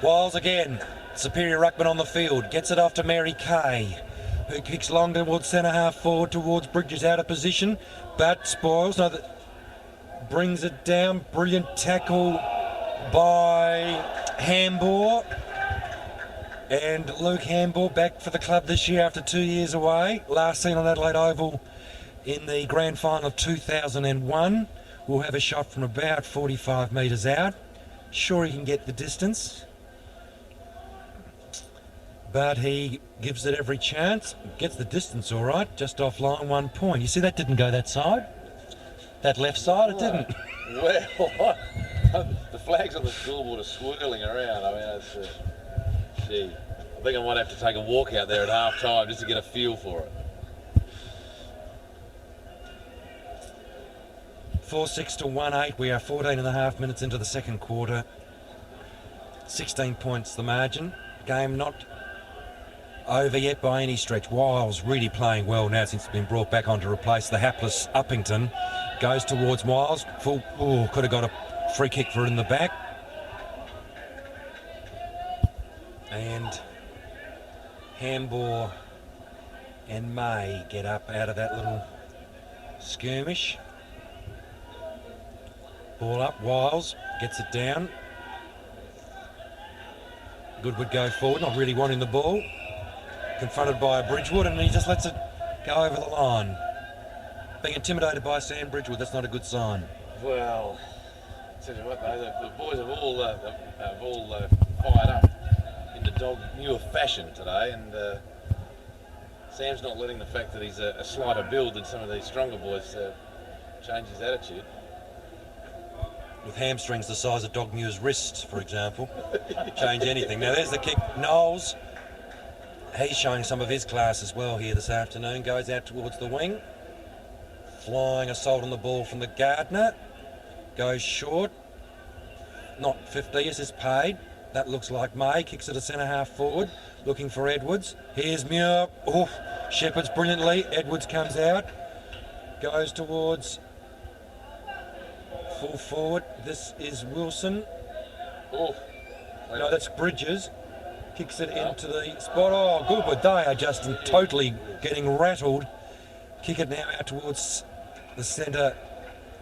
Wiles again. Superior ruckman on the field. Gets it off to Mary Kay, who kicks long towards centre half forward towards Bridges, out of position, but spoils. No, brings it down. Brilliant tackle by Hambor. And Luke Hambor back for the club this year after 2 years away. Last seen on Adelaide Oval in the grand final of 2001. Will have a shot from about 45 metres out. Sure he can get the distance, but he gives it every chance. Gets the distance all right, just off line 1 point. You see that didn't go that side? That left side, it didn't. Well, the flags on the scoreboard are swirling around. I mean, it's, gee, I think I might have to take a walk out there at half time just to get a feel for it. 4-6 to 1-8. We are 14 and a half minutes into the second quarter. 16 points the margin. Game not over yet by any stretch. Wiles really playing well now since it's been brought back on to replace the hapless Uppington. Goes towards Wiles. Full. Oh, could have got a free kick for it in the back. And Hambor and May get up out of that little skirmish. Ball up, Wiles gets it down. Goodwood go forward, not really wanting the ball. Confronted by Bridgewood, and he just lets it go over the line. Being intimidated by Sam Bridgewood, that's not a good sign. Well, tell you what, though, the boys have all fired up in the dog newer fashion today, and Sam's not letting the fact that he's a slighter build than some of these stronger boys change his attitude. with hamstrings the size of Dog Muir's wrists, for example. Change anything. Now there's the kick. Knowles, he's showing some of his class as well here this afternoon. Goes out towards the wing. Flying assault on the ball from the Gardner. Goes short. Not 50 as is paid. That looks like May. Kicks it a centre half forward. Looking for Edwards. Here's Muir. Oh, Shepherd's brilliantly. Edwards comes out. Goes towards full forward. This is Wilson. Oh, No, that's Bridges. Kicks it into the spot. Oh, Goodwood. They are just totally getting rattled. Kick it now out towards the centre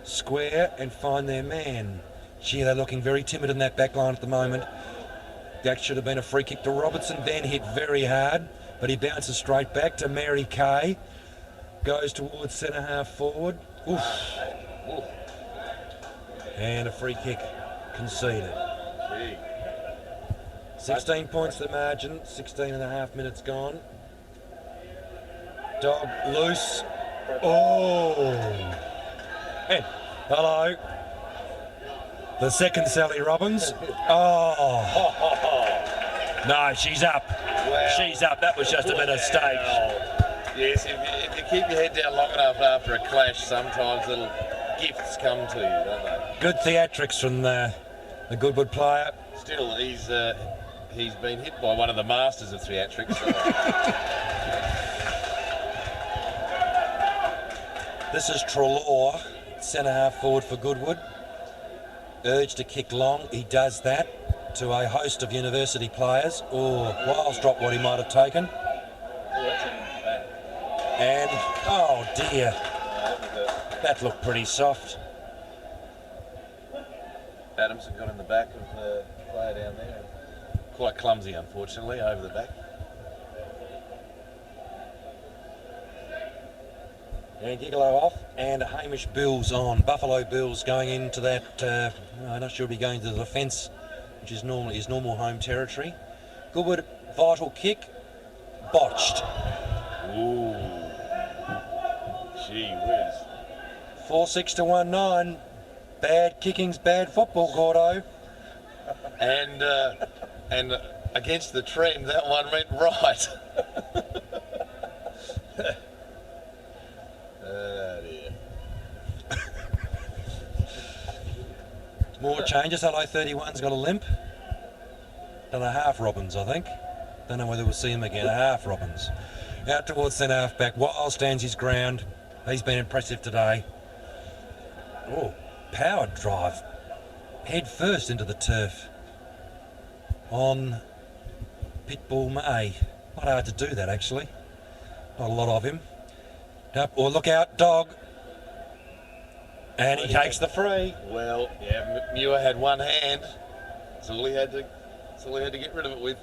square and find their man. Gee, they're looking very timid in that back line at the moment. That should have been a free kick to Robertson. Then hit very hard, but he bounces straight back to Mary Kay. Goes towards centre half forward. Oof. oh, And a free kick conceded. 16 points the margin, 16 and a half minutes gone. Dog loose. Oh. And hello. The second Sally Robbins. Oh. No, she's up. Wow. She's up. That was just a bit of stage. Yes, if you keep your head down long enough after a clash, sometimes little gifts come to you, don't they? Good theatrics from the Goodwood player. Still, he's been hit by one of the masters of theatrics. So. This is Trelaw, centre half forward for Goodwood. Urged to kick long, he does that to a host of university players. Oh, Wiles dropped what he might have taken. And, oh dear, that looked pretty soft. Adamson got in the back of the player down there. Quite clumsy, unfortunately, over the back. And Gigolo off, and Hamish Bills on. Buffalo Bills going into that, I'm not sure if he'll be going to the defence, which is normally his normal home territory. Goodwood, vital kick, botched. Ooh. Gee whiz. 4-6 to 1-9. Bad kicking's bad football, Gordo. And against the trend, that one went right. Oh dear. More changes. Hello 31's got a limp. Done a half Robbins, I think. Don't know whether we'll see him again. A half Robbins. Out towards centre half back. Wiles stands his ground. He's been impressive today. Oh, power drive. Head first into the turf. On Pitbull May. Not hard to do that, actually. Not a lot of him. Up, or look out, Dog. And he takes the free. Well, yeah, Muir had one hand. That's all he had to get rid of it with.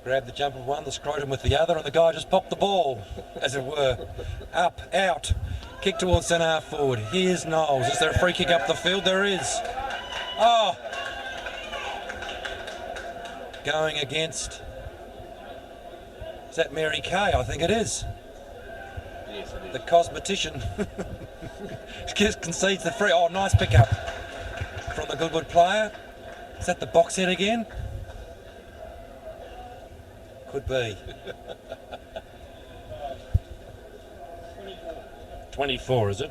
Grabbed the jump of one, the scrotum with the other, and the guy just popped the ball, as it were. Up, out. Kick towards centre half forward. Here's Knowles. Is there a free kick up the field? There is. Oh. Going against... Is that Mary Kay? I think it is. Yes, it is. The cosmetician. Just concedes the free. Oh, nice pickup from the Goodwood player. Is that the box head again? Could be. 24, is it?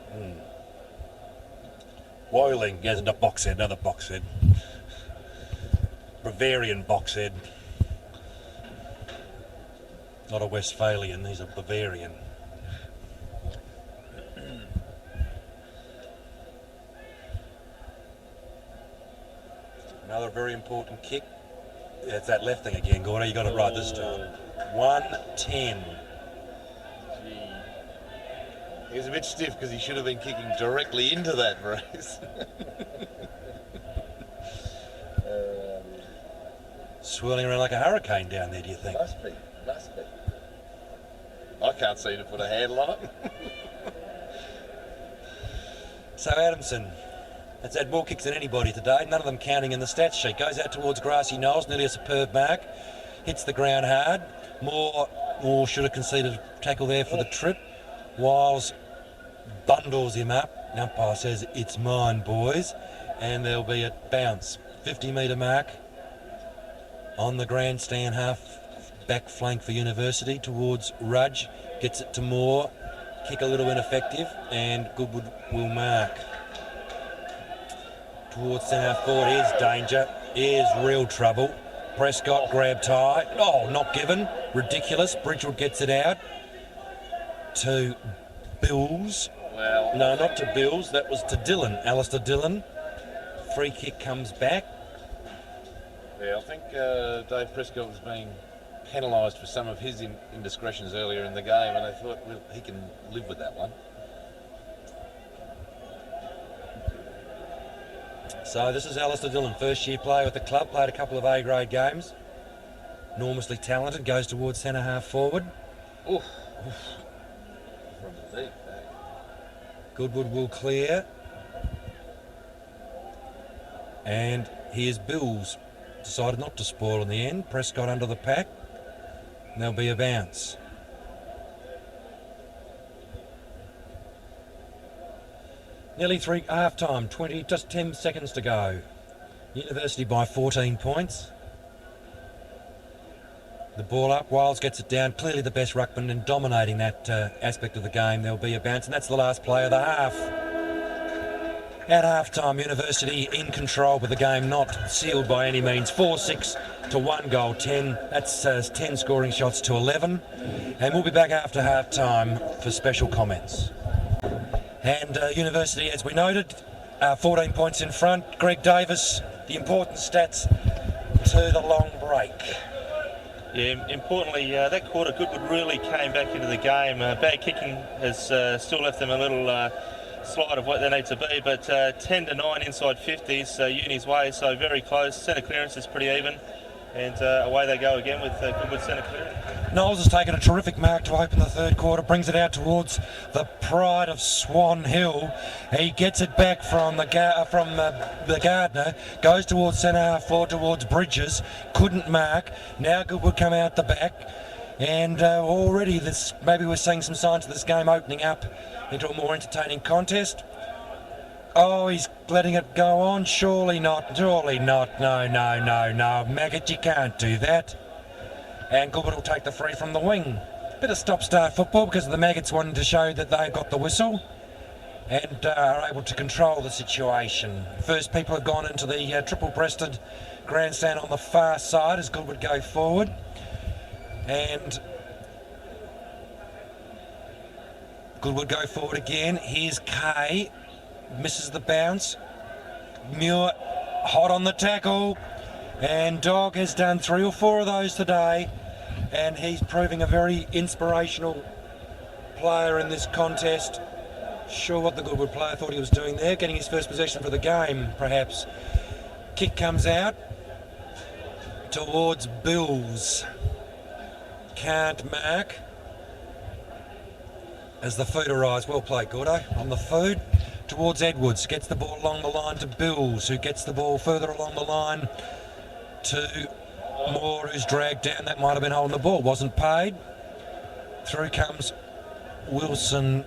Woiling, yes, not box head, another box head. Bavarian box head. Not a Westphalian, he's a Bavarian. Another very important kick. Yeah, it's that left thing again, Gordo. You got it right this time. 1-10. He was a bit stiff because he should have been kicking directly into that brace. Swirling around like a hurricane down there, do you think? Must be. I can't seem to put a handle on it. So Adamson has had more kicks than anybody today, none of them counting in the stats sheet. Goes out towards Grassy Knolls, nearly a superb mark. Hits the ground hard. Moore should have conceded a tackle there for the trip. Wiles bundles him up. Umpire says, "It's mine, boys." And there'll be a bounce. 50-metre mark on the grandstand half back flank for University towards Rudge. Gets it to Moore. Kick a little ineffective, and Goodwood will mark. Towards centre forward, here's danger. Here's real trouble. Prescott grabbed high. Oh, not given. Ridiculous. Bridgewood gets it out to Bills. Well, No, not to Bills. That was to Dillon. Alistair Dillon. Free kick comes back. yeah, I think Dave Prescott was being penalised for some of his indiscretions earlier in the game, and I thought, well, he can live with that one. So this is Alistair Dillon, first-year player with the club. Played a couple of A-grade games. Enormously talented. Goes towards centre half forward. Oof. From the deep back. Goodwood will clear. And here's Bills. Decided not to spoil in the end. Prescott under the pack. And there'll be a bounce. Nearly half-time, just 10 seconds to go. University by 14 points. The ball up, Wiles gets it down. Clearly the best ruckman and dominating that aspect of the game. There'll be a bounce, and that's the last play of the half. At half-time, University in control, but the game not sealed by any means. 4-6 to 1 goal, 10. That's 10 scoring shots to 11. And we'll be back after half-time for special comments. And University, as we noted, 14 points in front. Greg Davis, the important stats to the long break. Yeah, importantly, that quarter Goodwood really came back into the game. Bad kicking has still left them a little slide of what they need to be, but 10 to 9 inside 50s, Uni's way, so very close. Centre clearance is pretty even, and away they go again with Goodwood centre clearance. Knowles has taken a terrific mark to open the third quarter, brings it out towards the pride of Swan Hill. He gets it back from the Gardner, goes towards centre half forward towards Bridges, couldn't mark. Now Goodwood come out the back, and already maybe we're seeing some signs of this game opening up into a more entertaining contest. Oh, he's letting it go on. Surely not. No. Maggot, you can't do that. And Goodwood will take the free from the wing. Bit of stop-start football because the Maggots wanted to show that they got the whistle and are able to control the situation. First people have gone into the triple-breasted grandstand on the far side as Goodwood go forward. And Goodwood go forward again. Here's Kay. Misses the bounce. Muir hot on the tackle. And Dog has done 3 or 4 of those today. And he's proving a very inspirational player in this contest. Sure what the Goodwood player thought he was doing there. Getting his first possession for the game, perhaps. Kick comes out towards Bills. Can't mark. As the food arrives, well played, Gordo, on the food. Towards Edwards, gets the ball along the line to Bills, who gets the ball further along the line to Moore, who's dragged down. That might have been holding the ball, wasn't paid. Through comes Wilson.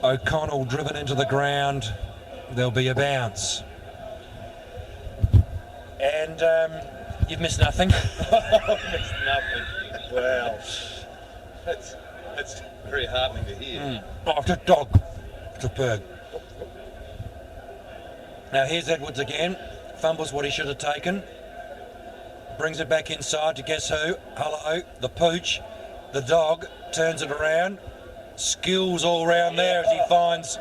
O'Connell driven into the ground. There'll be a bounce. And you've missed nothing. Missed nothing. Wow. That's very heartening to hear. Oh, the Dog. Superb. Now here's Edwards again. Fumbles what he should have taken. Brings it back inside to guess who? Hello, the Pooch. The Dog turns it around. Skills all round there as he finds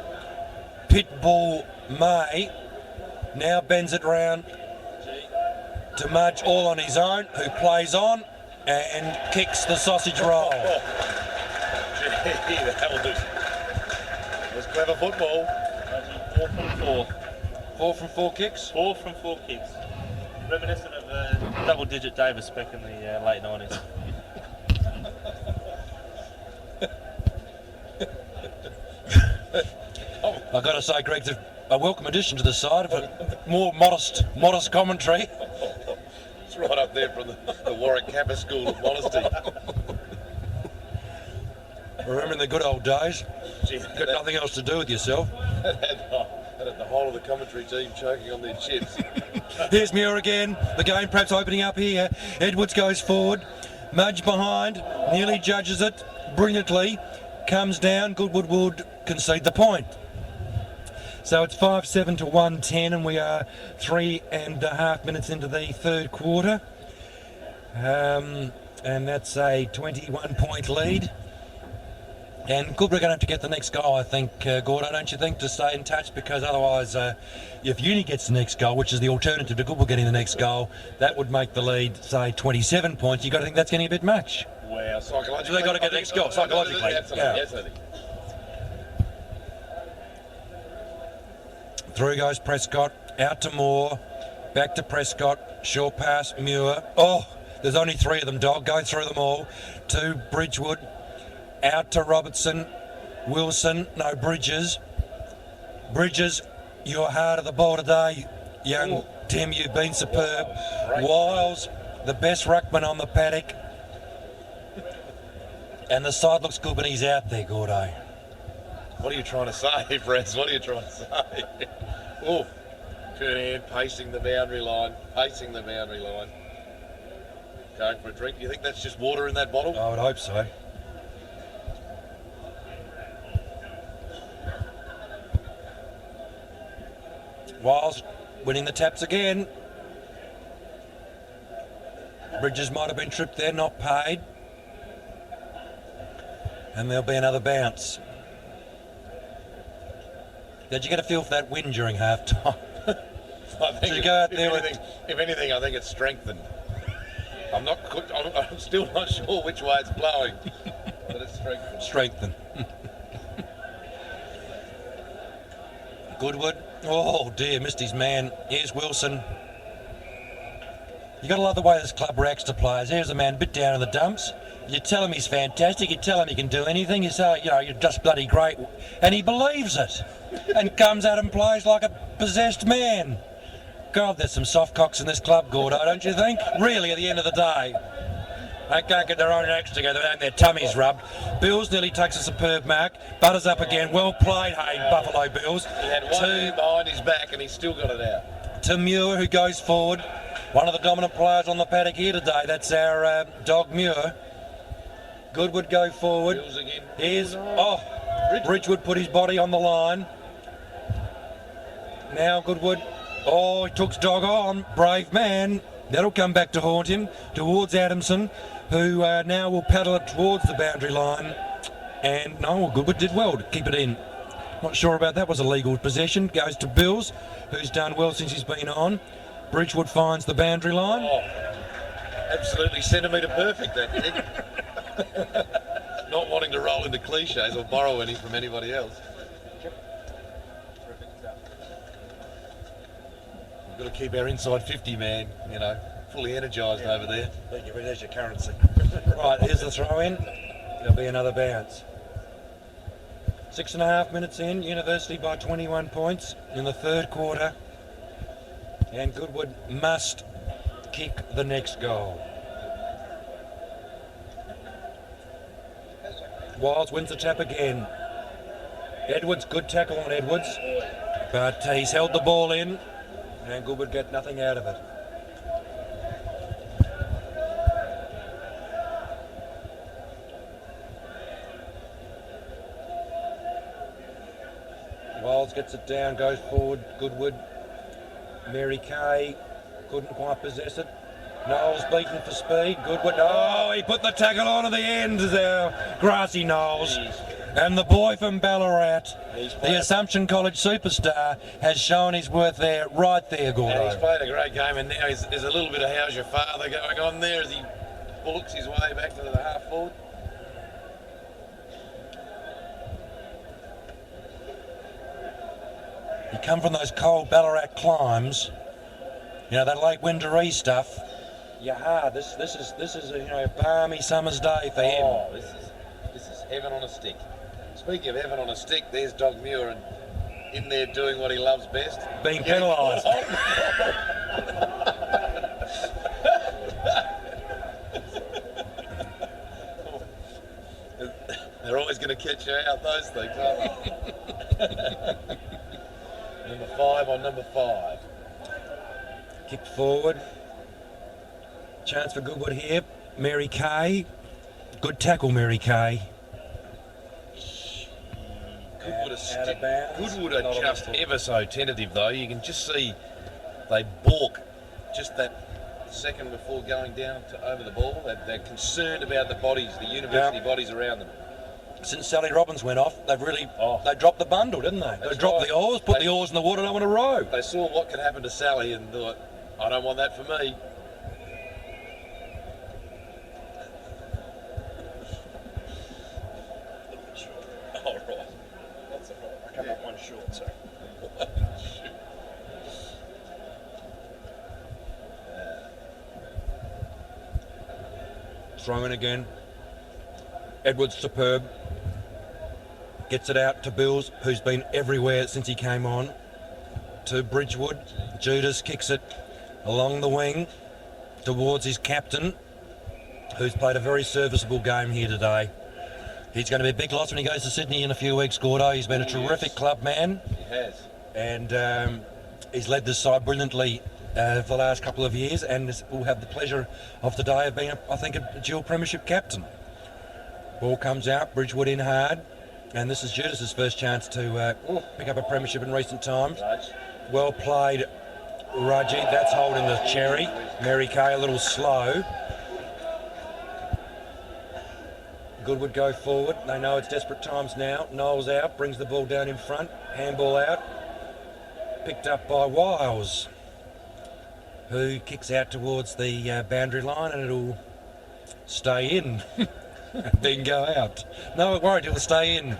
Pitbull May. Now bends it round to Mudge, all on his own, who plays on and kicks the sausage roll. Gee, that was clever football. 4 from 4. 4 from 4 kicks? 4 from 4 kicks. Reminiscent of double-digit Davis back in the late 90s. I've got to say, Greg, a welcome addition to the side of a more modest commentary. It's right up there from the Warwick Kappa School of Modesty. Remembering the good old days. Gee, Got nothing else to do with yourself. had the whole of the commentary team choking on their chips. Here's Muir again. The game perhaps opening up here. Edwards goes forward. Mudge behind. Nearly judges it brilliantly. Comes down. Goodwood would concede the point. So it's 5-7 to 1-10, and we are 3.5 minutes into the third quarter. And that's a 21-point lead. And Goodwood are going to have to get the next goal, I think, Gordo, don't you think, to stay in touch? Because otherwise, if Uni gets the next goal, which is the alternative to Goodwood getting the next goal, that would make the lead, say, 27 points. You've got to think that's getting a bit much. Wow, psychologically. So they've got to get the next goal, psychologically. Absolutely. Through goes Prescott, out to Moore, back to Prescott, short pass, Muir. Oh, there's only three of them, Dog. Go through them all. To Bridgewood, out to Robertson, Wilson, no, Bridges. Bridges, you're hard at the ball today, young Tim, you've been superb. Wiles, the best ruckman on the paddock. And the side looks good when he's out there, Gordo. What are you trying to say, Franz? What are you trying to say? Oh, Kernan pacing the boundary line, Going for a drink. Do you think that's just water in that bottle? I would hope so. Wiles winning the taps again. Bridges might have been tripped there, not paid. And there'll be another bounce. Did you get a feel for that wind during half-time? I think if anything, I think it's strengthened. I'm still not sure which way it's blowing, but it's strengthened. Strengthened. Goodwood. Oh dear, missed his man. Here's Wilson. You got to love the way this club reacts to players. Here's a man a bit down in the dumps. You tell him he's fantastic. You tell him he can do anything. You say, you're just bloody great, and he believes it, and comes out and plays like a possessed man. God, there's some soft cocks in this club, Gordo, don't you think? Really, at the end of the day, they can't get their own acts together without their tummies rubbed. Bills nearly takes a superb mark. Butters up again. Well played, hey, Buffalo Bills. He had one hand behind his back, and he still got it out. To Muir, who goes forward. One of the dominant players on the paddock here today. That's our dog Muir. Goodwood go forward. Bills again. Here's Bridgewood put his body on the line. Now Goodwood. Oh, he took Dog on. Brave man. That'll come back to haunt him. Towards Adamson, who now will paddle it towards the boundary line. And no, Goodwood did well to keep it in. Not sure about that. Was a legal possession. Goes to Bills, who's done well since he's been on. Bridgewood finds the boundary line. Oh, absolutely centimetre perfect, that kick. Not wanting to roll into cliches or borrow any from anybody else. We've got to keep our inside 50 man, fully energised over there. Thank you, there's your currency. Right, here's the throw in. There'll be another bounce. 6.5 minutes in, University by 21 points in the third quarter. And Goodwood must kick the next goal. Wiles wins the tap again. Edwards, good tackle on Edwards. But he's held the ball in. And Goodwood get nothing out of it. Wiles gets it down, goes forward. Goodwood. Mary Kay couldn't quite possess it. Knowles beaten for speed. Goodwood. Oh, he put the tackle on at the end as our grassy Knowles. And the boy from Ballarat, the Assumption College superstar, has shown his worth there, right there, Gordo. And he's played a great game, and now there's a little bit of how's your father going on there as he bullocks his way back to the half forward. You come from those cold Ballarat climes, that late Windaree stuff. You're hard. This is a balmy summer's day for him. Oh, this is heaven on a stick. Speaking of heaven on a stick, there's Dog Muir and in there doing what he loves best. Being penalised. They're always going to catch you out, those things, aren't they? Number 5 on number 5. Kick forward. Chance for Goodwood here. Mary Kay. Good tackle, Mary Kay. Goodwood are just ever so tentative, though. You can just see they balk just that second before going down over the ball. They're concerned about the bodies, the university bodies around them. Since Sally Robbins went off, they've really they dropped the bundle, didn't they? They dropped the oars, put the oars in the water, don't want to row. They saw what could happen to Sally and thought, I don't want that for me. Oh, right. That's all right. I come up one short, so. Throw in again. Edwards superb. Gets it out to Bills, who's been everywhere since he came on. To Bridgewood. Judas kicks it along the wing towards his captain, who's played a very serviceable game here today. He's going to be a big loss when he goes to Sydney in a few weeks, Gordo. He's been a terrific club man. He has. And he's led this side brilliantly for the last couple of years, and will have the pleasure of today of being, I think, a dual premiership captain. Ball comes out, Bridgewood in hard, and this is Judas's first chance to pick up a premiership in recent times. Well played, Raji. That's holding the cherry. Mary Kay a little slow. Goodwood go forward. They know it's desperate times now. Knowles out, brings the ball down in front. Handball out. Picked up by Wiles, who kicks out towards the boundary line, and it'll stay in. Then go out. No, it won't. It'll stay in.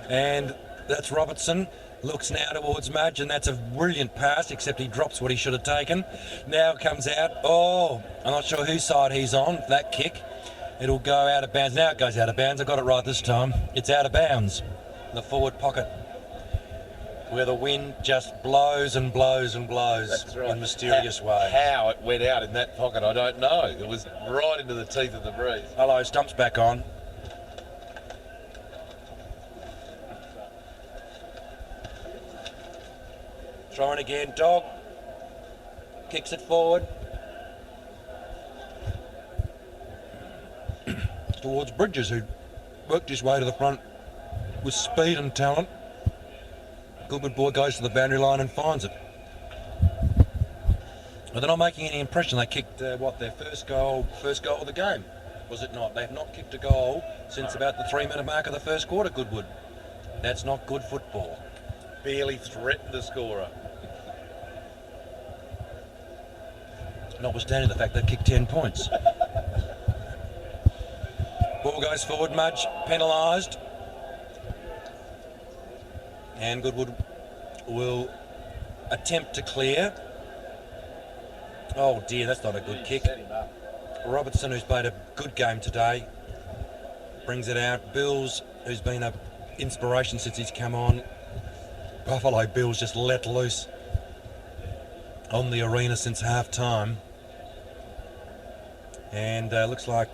And that's Robertson. Looks now towards Mudge, and that's a brilliant pass, except he drops what he should have taken. Now it comes out. Oh, I'm not sure whose side he's on, that kick. It'll go out of bounds. Now it goes out of bounds. I got it right this time. It's out of bounds. The forward pocket, where the wind just blows and blows and blows. That's right. In mysterious ways. How it went out in that pocket, I don't know. It was right into the teeth of the breeze. Hello, Stump's back on. Throwing again, Dog. Kicks it forward. Towards Bridges, who worked his way to the front with speed and talent. Goodwood boy goes to the boundary line and finds it. But they're not making any impression. They kicked, their first goal of the game, was it not? They have not kicked a goal since about the 3-minute mark of the first quarter, Goodwood. That's not good football. Barely threatened the scorer. Notwithstanding the fact they kicked 10 points. Ball goes forward, Mudge penalised. And Goodwood will attempt to clear. Oh dear, that's not a good kick. Robertson, who's played a good game today, brings it out. Bills, who's been an inspiration since he's come on. Buffalo Bills just let loose on the arena since half time. And looks like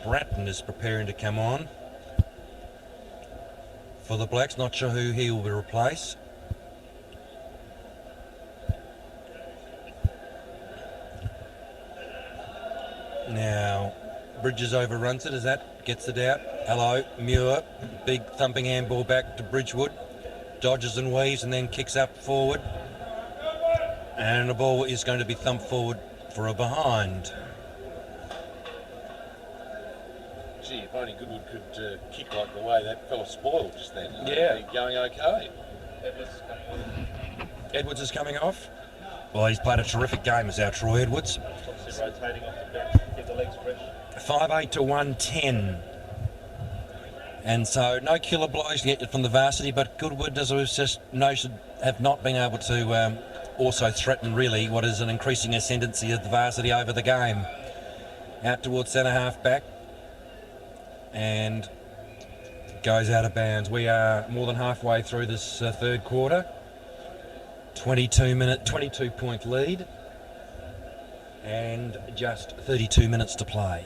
Bratton is preparing to come on for the Blacks. Not sure who he will replace. Now, Bridges overruns it as that gets it out. Hello, Muir. Big thumping handball back to Bridgewood. Dodges and weaves and then kicks up forward. And the ball is going to be thumped forward for a behind. Gee, if only Goodwood could kick like the way that fella spoiled just then. Yeah. They're going okay. Edwards is coming off. Well, he's played a terrific game as our Troy Edwards. Rotating off the bench, get the legs fresh. 5'8" to 110. And so no killer blows yet from the varsity, but Goodwood, as we've just noted, have not been able to also threaten really what is an increasing ascendancy of the varsity over the game. Out towards centre half back. And goes out of bounds. We are more than halfway through this third quarter. 22 point lead. And just 32 minutes to play.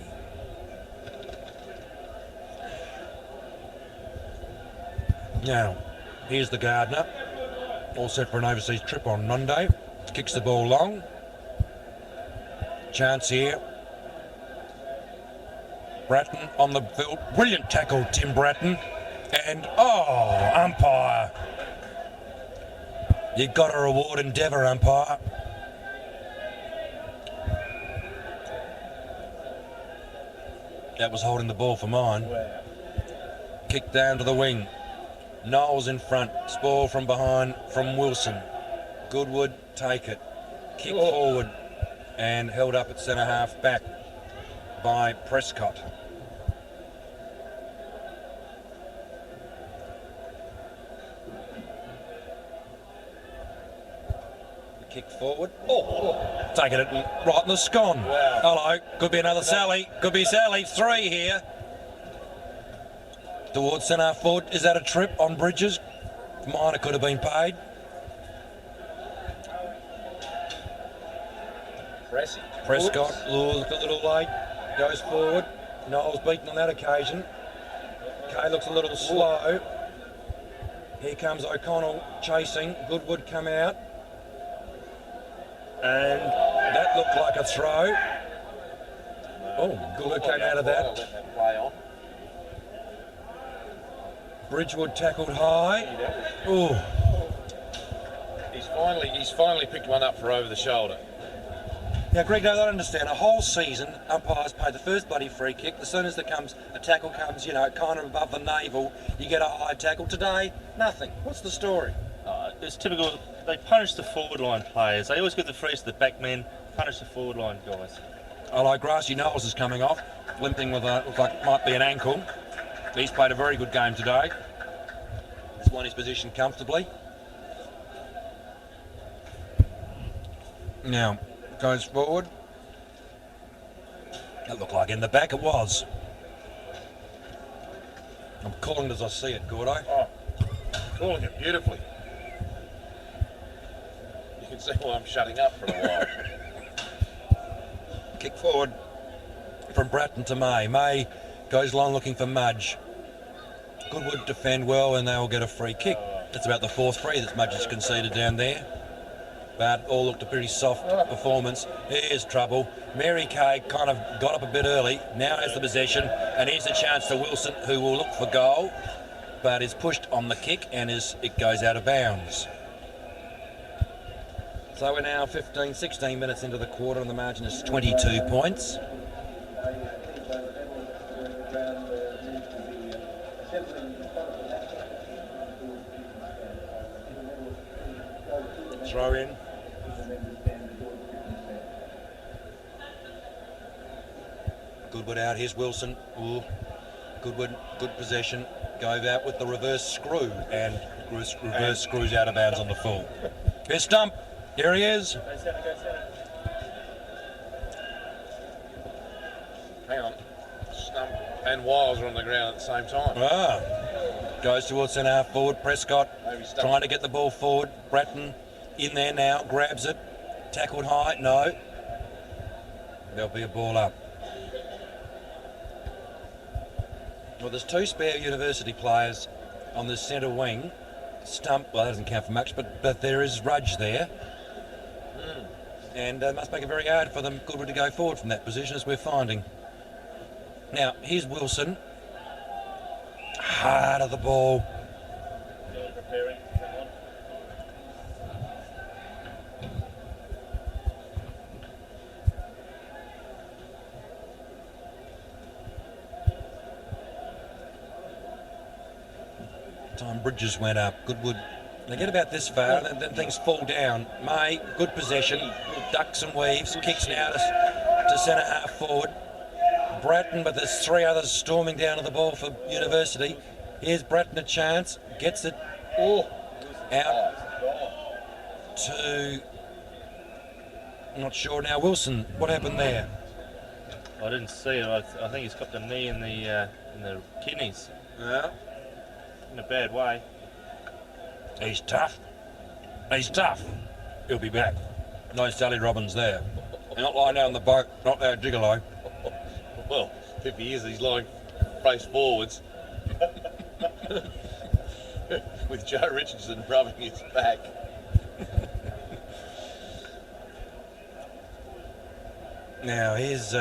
Now, here's the gardener, all set for an overseas trip on Monday. Kicks the ball long. Chance here. Bratton on the field. Brilliant tackle, Tim Bratton. And, umpire. You've got to reward endeavour, umpire. That was holding the ball for mine. Kick down to the wing. Knowles in front. Spoil from behind from Wilson. Goodwood take it. Kick forward and held up at centre half back by Prescott. Kick forward. Taking it right in the scone. Wow. Hello. Could be another Sally. Could be Sally. 3 here. Towards centre half forward. Is that a trip on Bridges? Minor could have been paid. Prescott looked a little late. Goes forward. Knowles beaten on that occasion. Kay looks a little slow. Here comes O'Connell chasing. Goodwood come out. And that looked like a throw. Goodwood came out of that. Let that play on. Bridgewood tackled high. He's finally picked one up for over the shoulder. Now, Greg, I don't understand. A whole season, umpires pay the first bloody free kick. As soon as a tackle comes, kind of above the navel, you get a high tackle. Today, nothing. What's the story? It's typical. They punish the forward line players. They always give the frees to the back men, punish the forward line guys. I like Grassy Knowles is coming off, limping with looks like might be an ankle. He's played a very good game today. He's won his position comfortably. Now, goes forward. That looked like in the back it was. I'm calling it as I see it, Gordo. Calling it beautifully. You can see why I'm shutting up for a while. Kick forward from Bratton to May. May goes long looking for Mudge. Goodwood defend well and they'll get a free kick. It's about the 4th free that Mudge has conceded down there. But all looked a pretty soft performance. Here's trouble. Mary Kay kind of got up a bit early. Now has the possession. And here's a chance to Wilson, who will look for goal. But is pushed on the kick and it goes out of bounds. So we're now 16 minutes into the quarter and the margin is 22 points. Throw in. Goodwood out. Here's Wilson. Goodwood, good possession. Go out with the reverse screw and reverse screws out of bounds on the full. Here's Stump. Here he is. Hang on. Stump and Wiles are on the ground at the same time. Goes towards centre half forward. Prescott trying to get the ball forward. Bratton in there now. Grabs it. Tackled high. No. There'll be a ball up. Well, there's 2 spare university players on the centre wing. Stump, well, that doesn't count for much, but there is Rudge there. And must make it very hard for them Goodwood to go forward from that position, as we're finding. Now, here's Wilson. Hard of the ball. Time Bridges went up. Goodwood, they get about this far, and then things fall down. May, good possession, ducks and weaves, kicks now to centre half forward. Bratton, but there's 3 others storming down to the ball for University. Here's Bratton a chance, gets it out to, I'm not sure now, Wilson. What happened there? I didn't see it. I think he's copped a knee in the kidneys. Yeah. In a bad way. He's tough. He's tough. He'll be back. No Sally Robbins there. Not lying down on the boat, not there gigolo. Well, if he is, he's lying face forwards. with Joe Richardson rubbing his back. Now here's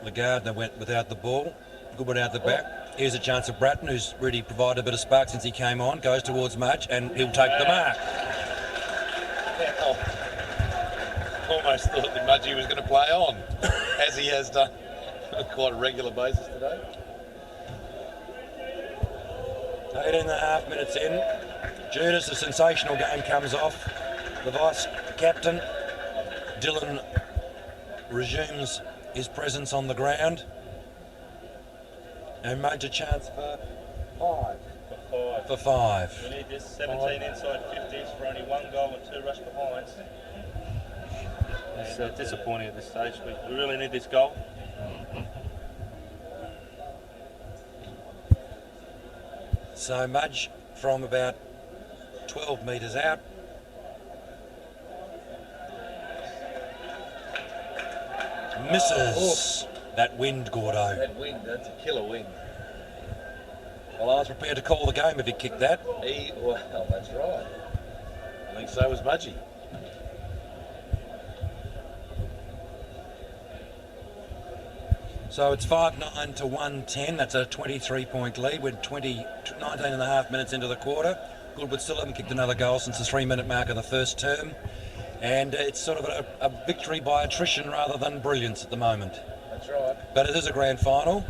Lagarde went without the ball. Good one out the back. Here's a chance of Bratton, who's really provided a bit of spark since he came on. Goes towards Mudge, and he'll take the mark. Almost thought that Mudgee was going to play on, as he has done on quite a regular basis today. 18.5 minutes in. Judas, a sensational game comes off. The vice captain, Dylan, resumes his presence on the ground. A major chance for five. For five. We need this 17 inside 50s for only 1 goal and 2 rush behinds. It's disappointing at this stage. We really need this goal. So Mudge from about 12 metres out. Misses. That wind, Gordo. That wind, that's a killer wind. Well, I was prepared to call the game if he kicked that. Well, that's right. I think so was Mudgee. So it's 5-9 to 110. That's a 23-point lead. We're 19.5 minutes into the quarter. Goodwood still haven't kicked another goal since the 3-minute mark of the first term. And it's sort of a victory by attrition rather than brilliance at the moment. That's right. But it is a grand final.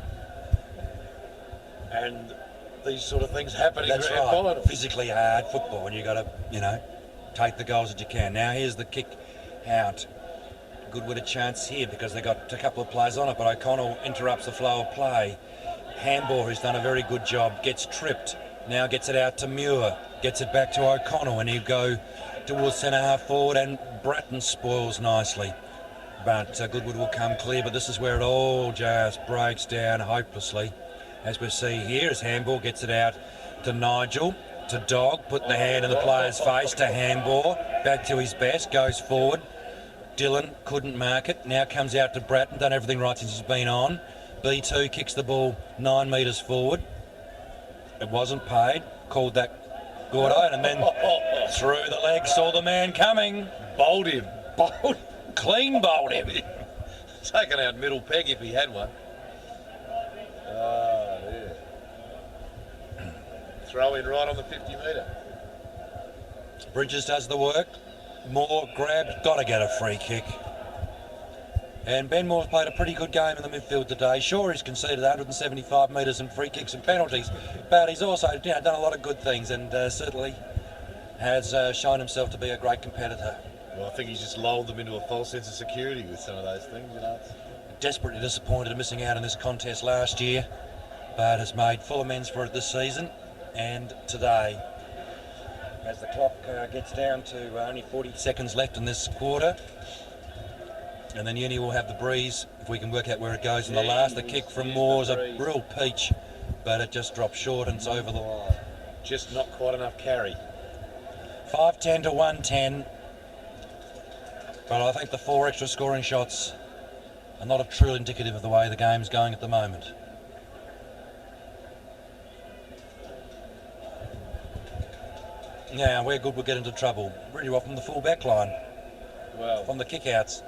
And these sort of things happen in That's grand right. finals. Physically hard football, and you've got to, take the goals that you can. Now here's the kick out. Goodwood a chance here because they got a couple of plays on it, but O'Connell interrupts the flow of play. Handball, who's done a very good job, gets tripped. Now gets it out to Muir, gets it back to O'Connell, and he'll go towards centre half forward, and Bratton spoils nicely. But Goodwood will come clear, but this is where it all just breaks down hopelessly. As we see here, as Handball gets it out to Nigel, to Dog, put the hand in the player's face to Handball, back to his best, goes forward. Dylan couldn't mark it, now comes out to Bratton, done everything right since he's been on. B2 kicks the ball 9 metres forward. It wasn't paid, called that Gordo, and then through the legs, saw the man coming. Bowled him. Clean bowled him. Taken out middle peg if he had one. Oh, yeah. Throw in right on the 50 metre. Bridges does the work. Moore grabs, got to get a free kick. And Ben Moore's played a pretty good game in the midfield today. Sure, he's conceded 175 metres in free kicks and penalties, but he's also done a lot of good things, and certainly has shown himself to be a great competitor. Well, I think he's just lulled them into a false sense of security with some of those things, Desperately disappointed in missing out in this contest last year, but has made full amends for it this season and today. As the clock gets down to only 40 seconds left in this quarter, and then Uni will have the breeze if we can work out where it goes in the last. The kick from Moore is a real peach, but it just drops short and it's over the line. Just not quite enough carry. 5-10 to 110, but I think the 4 extra scoring shots are not truly indicative of the way the game's going at the moment. Now, where Good will get into trouble. Really well from the full back line. Well, From the kick-outs.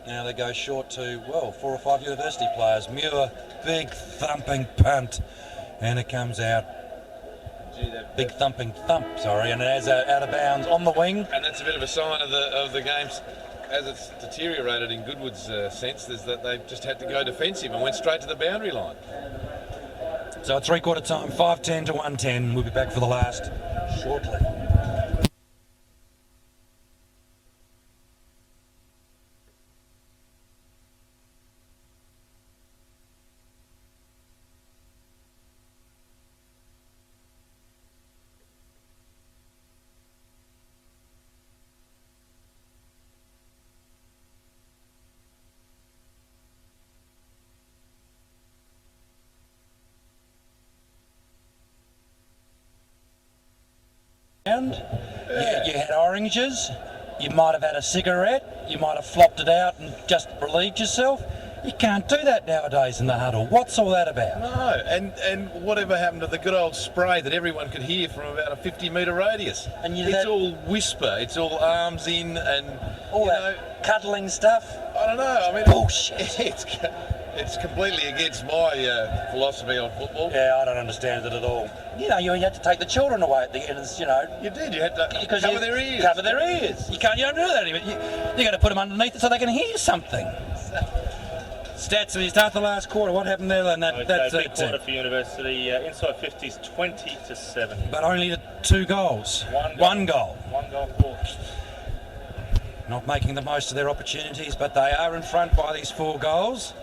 Now they go short to, 4 or 5 university players. Muir, big thumping punt. And it comes out. Big thumping thump, sorry. And it has out of bounds on the wing. and that's a bit of a sign of the game's, as it's deteriorated in Goodwood's sense, is that they've just had to go defensive and went straight to the boundary line. So at 3/4 time, 5-10 to 110. We'll be back for the last shortly. You had oranges, you might have had a cigarette, you might have flopped it out and just relieved yourself. You can't do that nowadays in the huddle. What's all that about? No, and whatever happened to the good old spray that everyone could hear from about a 50-metre radius? And it's all whisper, it's all arms in and all that cuddling stuff. I don't know. I mean, bullshit. It's completely against my philosophy on football. Yeah, I don't understand it at all. You know, you had to take the children away at the end. You know, you did. You had to cover their ears. Cover their ears. You don't do that anymore. You got to put them underneath it so they can hear something. Stats at the start of the last quarter. What happened there? And that's big quarter for University. Inside 50s, 20-7. But only the 2 goals. One goal. One goal for. Not making the most of their opportunities, but they are in front by these 4 goals.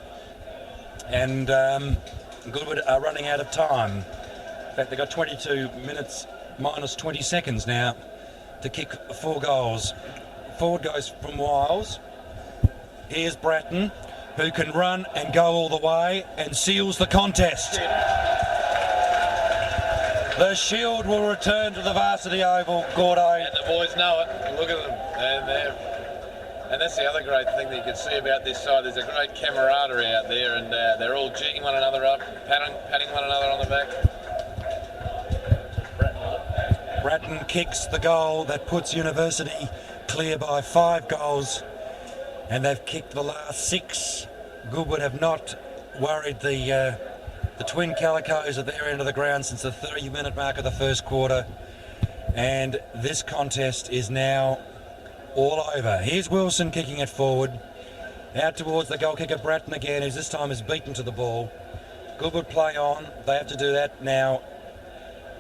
And Goodwood are running out of time. In fact, they've got 22 minutes minus 20 seconds now to kick 4 goals. Forward goes from Wiles. Here's Bratton, who can run and go all the way and seals the contest. The shield will return to the varsity oval, Gordo. And the boys know it. Look at them. And that's the other great thing that you can see about this side. There's a great camaraderie out there, and they're all cheering one another up, patting one another on the back. Bratton kicks the goal that puts University clear by 5 goals, and they've kicked the last 6. Goodwood have not worried the Twin Calicos at their end of the ground since the 30-minute mark of the first quarter, and this contest is now all over. Here's Wilson kicking it forward, out towards the goal kicker Bratton again, who this time is beaten to the ball. Goodwood play on. They have to do that now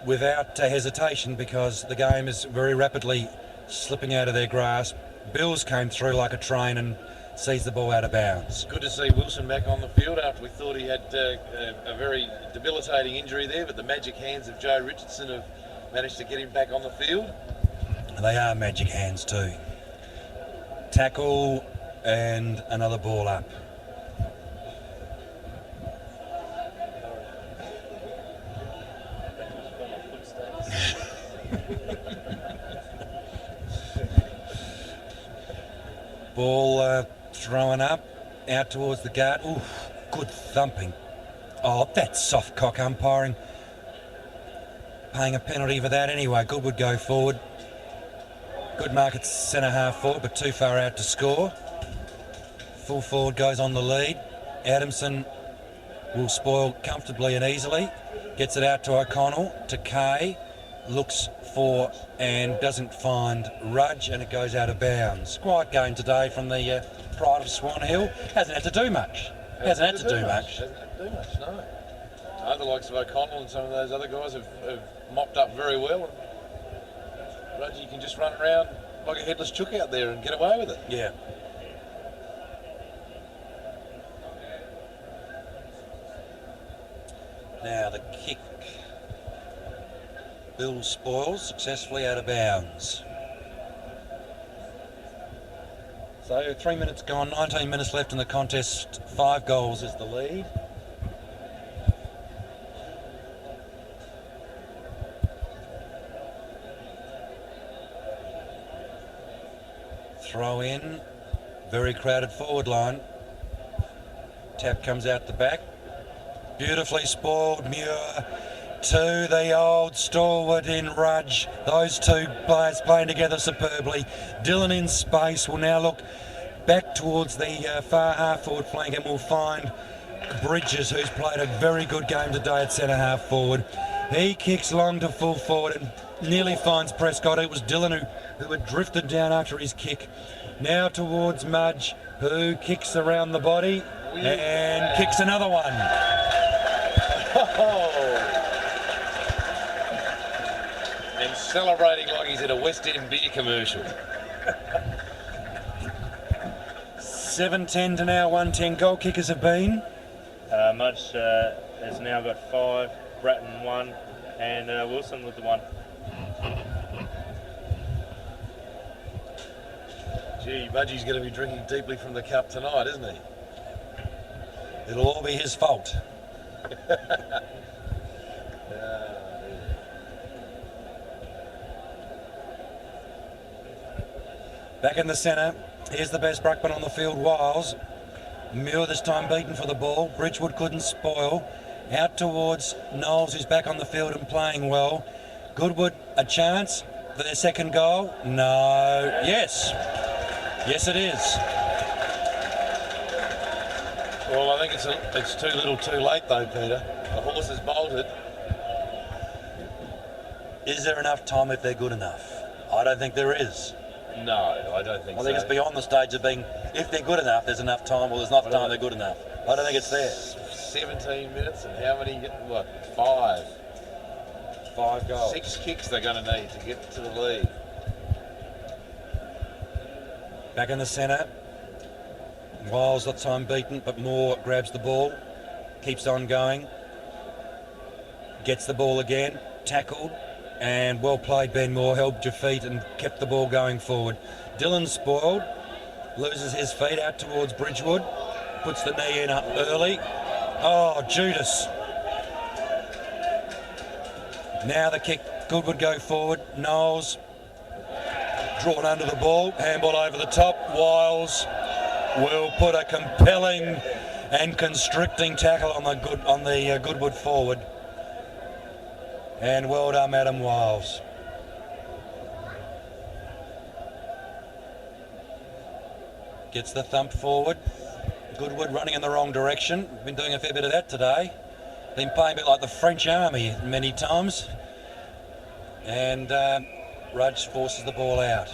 without hesitation because the game is very rapidly slipping out of their grasp. Bills came through like a train and sees the ball out of bounds. Good to see Wilson back on the field after we thought he had a very debilitating injury there, but the magic hands of Joe Richardson have managed to get him back on the field. They are magic hands too. Tackle and another ball up. Ball thrown up, out towards the guard. Ooh, good thumping. Oh, that's soft cock umpiring. Paying a penalty for that anyway. Goodwood go forward. Good mark at centre half forward, but too far out to score. Full forward goes on the lead. Adamson will spoil comfortably and easily. Gets it out to O'Connell, to Kay. Looks for and doesn't find Rudge, and it goes out of bounds. Quiet game today from the pride of Swan Hill. Hasn't had to do much. Hasn't had to do much. Hasn't had to do much, no. The likes of O'Connell and some of those other guys have mopped up very well. Rudge, you can just run around like a headless chook out there and get away with it. Yeah. Now the kick. Bill spoils successfully out of bounds. So 3 minutes gone, 19 minutes left in the contest. 5 goals is the lead. Throw in, very crowded forward line. Tap comes out the back. Beautifully spoiled, Muir to the old stalwart in Rudge. Those 2 players playing together superbly. Dylan in space will now look back towards the far half forward flank and will find Bridges, who's played a very good game today at centre half forward. He kicks long to full forward and nearly finds Prescott. It was Dylan who had drifted down after his kick. Now towards Mudge, who kicks around the body and kicks another one. And celebrating like he's in a West End beer commercial. 7-10 to now 1-10. Goal kickers have been. Mudge has now got 5, Bratton 1, and Wilson with the 1. Gee, Mudgie's going to be drinking deeply from the cup tonight, isn't he? It'll all be his fault. Back in the centre, here's the best ruckman on the field, Wiles. Muir this time beaten for the ball. Bridgewood couldn't spoil. Out towards Knowles, who's back on the field and playing well. Goodwood, a chance for their second goal? No. Yes. Yes, it is. Well, I think it's too little too late though, Peter. The horse has bolted. Is there enough time if they're good enough? I don't think there is. No, I don't think so. I think it's beyond the stage of being, if they're good enough, there's enough time, or there's not time they're good enough. I don't think it's there. 17 minutes and how many, what, 5? 5 goals. 6 kicks they're going to need to get to the lead. Back in the centre. Wiles that time beaten, but Moore grabs the ball, keeps on going, gets the ball again, tackled, and well played Ben Moore, held your feet and kept the ball going forward. Dylan spoiled, loses his feet out towards Bridgewood, puts the knee in up early. Oh, Judas. Now the kick, Goodwood go forward, Knowles drawn under the ball, handball over the top, Wiles will put a compelling and constricting tackle on the Goodwood forward. And well done, Adam Wiles. Gets the thump forward. Goodwood running in the wrong direction. Been doing a fair bit of that today. Been playing a bit like the French army many times. And Rudge forces the ball out.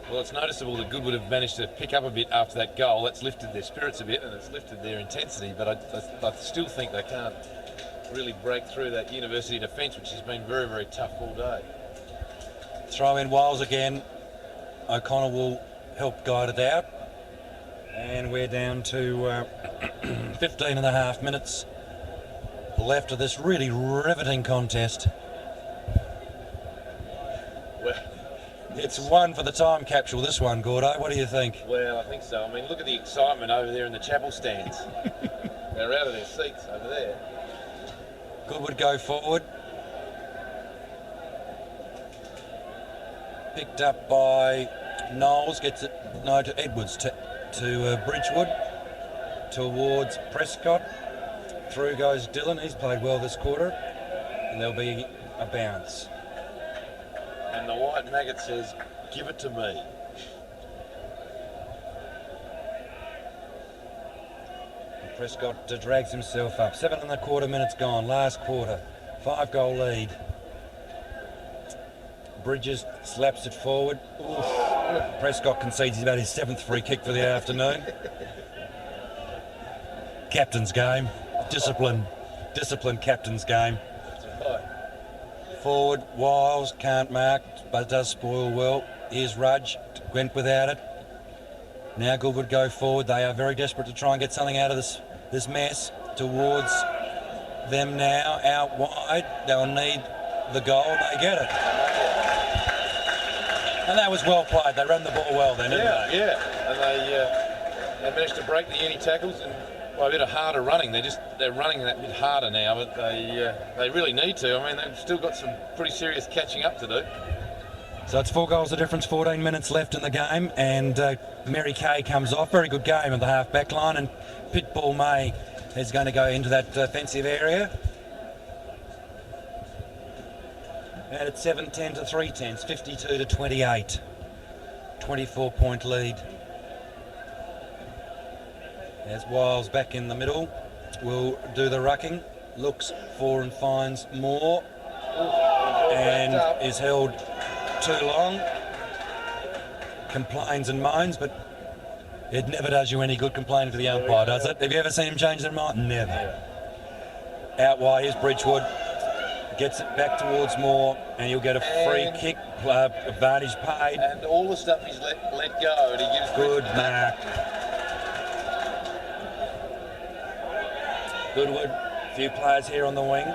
Well, it's noticeable that Goodwood have managed to pick up a bit after that goal. That's lifted their spirits a bit and it's lifted their intensity, but I still think they can't really break through that university defence, which has been very, very tough all day. Throw in Wiles again. O'Connell will help guide it out. And we're down to 15 and a half minutes left of this really riveting contest. Well, it's one for the time capsule, this one, Gordo. What do you think? Well, I think so. I mean, look at the excitement over there in the chapel stands. They're out of their seats over there. Goodwood go forward. Picked up by Knowles, gets it to Edwards, to Bridgewood, towards Prescott. Through goes Dylan, he's played well this quarter, and there'll be a bounce. And the white maggot says, give it to me. And Prescott drags himself up. 7 1/4 minutes gone, last quarter. 5-goal lead. Bridges slaps it forward. Oof. Prescott concedes about his 7th free kick for the afternoon. Captain's game. Discipline captain's game. Forward, Wiles can't mark, but does spoil well. Here's Rudge, went without it. Now Goodwood go forward. They are very desperate to try and get something out of this mess. Towards them now, out wide. They'll need the goal. They get it. And that was well played. They ran the ball well then, didn't they? Yeah. And they managed to break the anti-tackles and by a bit of harder running. They're running that bit harder now, but they really need to. I mean, they've still got some pretty serious catching up to do. So it's 4 goals the difference, 14 minutes left in the game, and Mary Kay comes off. Very good game at the half-back line, and Pitbull May is going to go into that defensive area. And it's 7-10 to 3-10, 52 to 28. 24-point lead. As Wiles back in the middle, will do the rucking, looks for and finds more, and is held too long. Complains and moans, but it never does you any good complaining to the umpire, does it? Have you ever seen him change their mind? Never. Out wide is Bridgewood, gets it back towards Moore, and he'll get a free kick, advantage paid. And all the stuff he's let go, and he gives good mark. Goodwood, a few players here on the wing,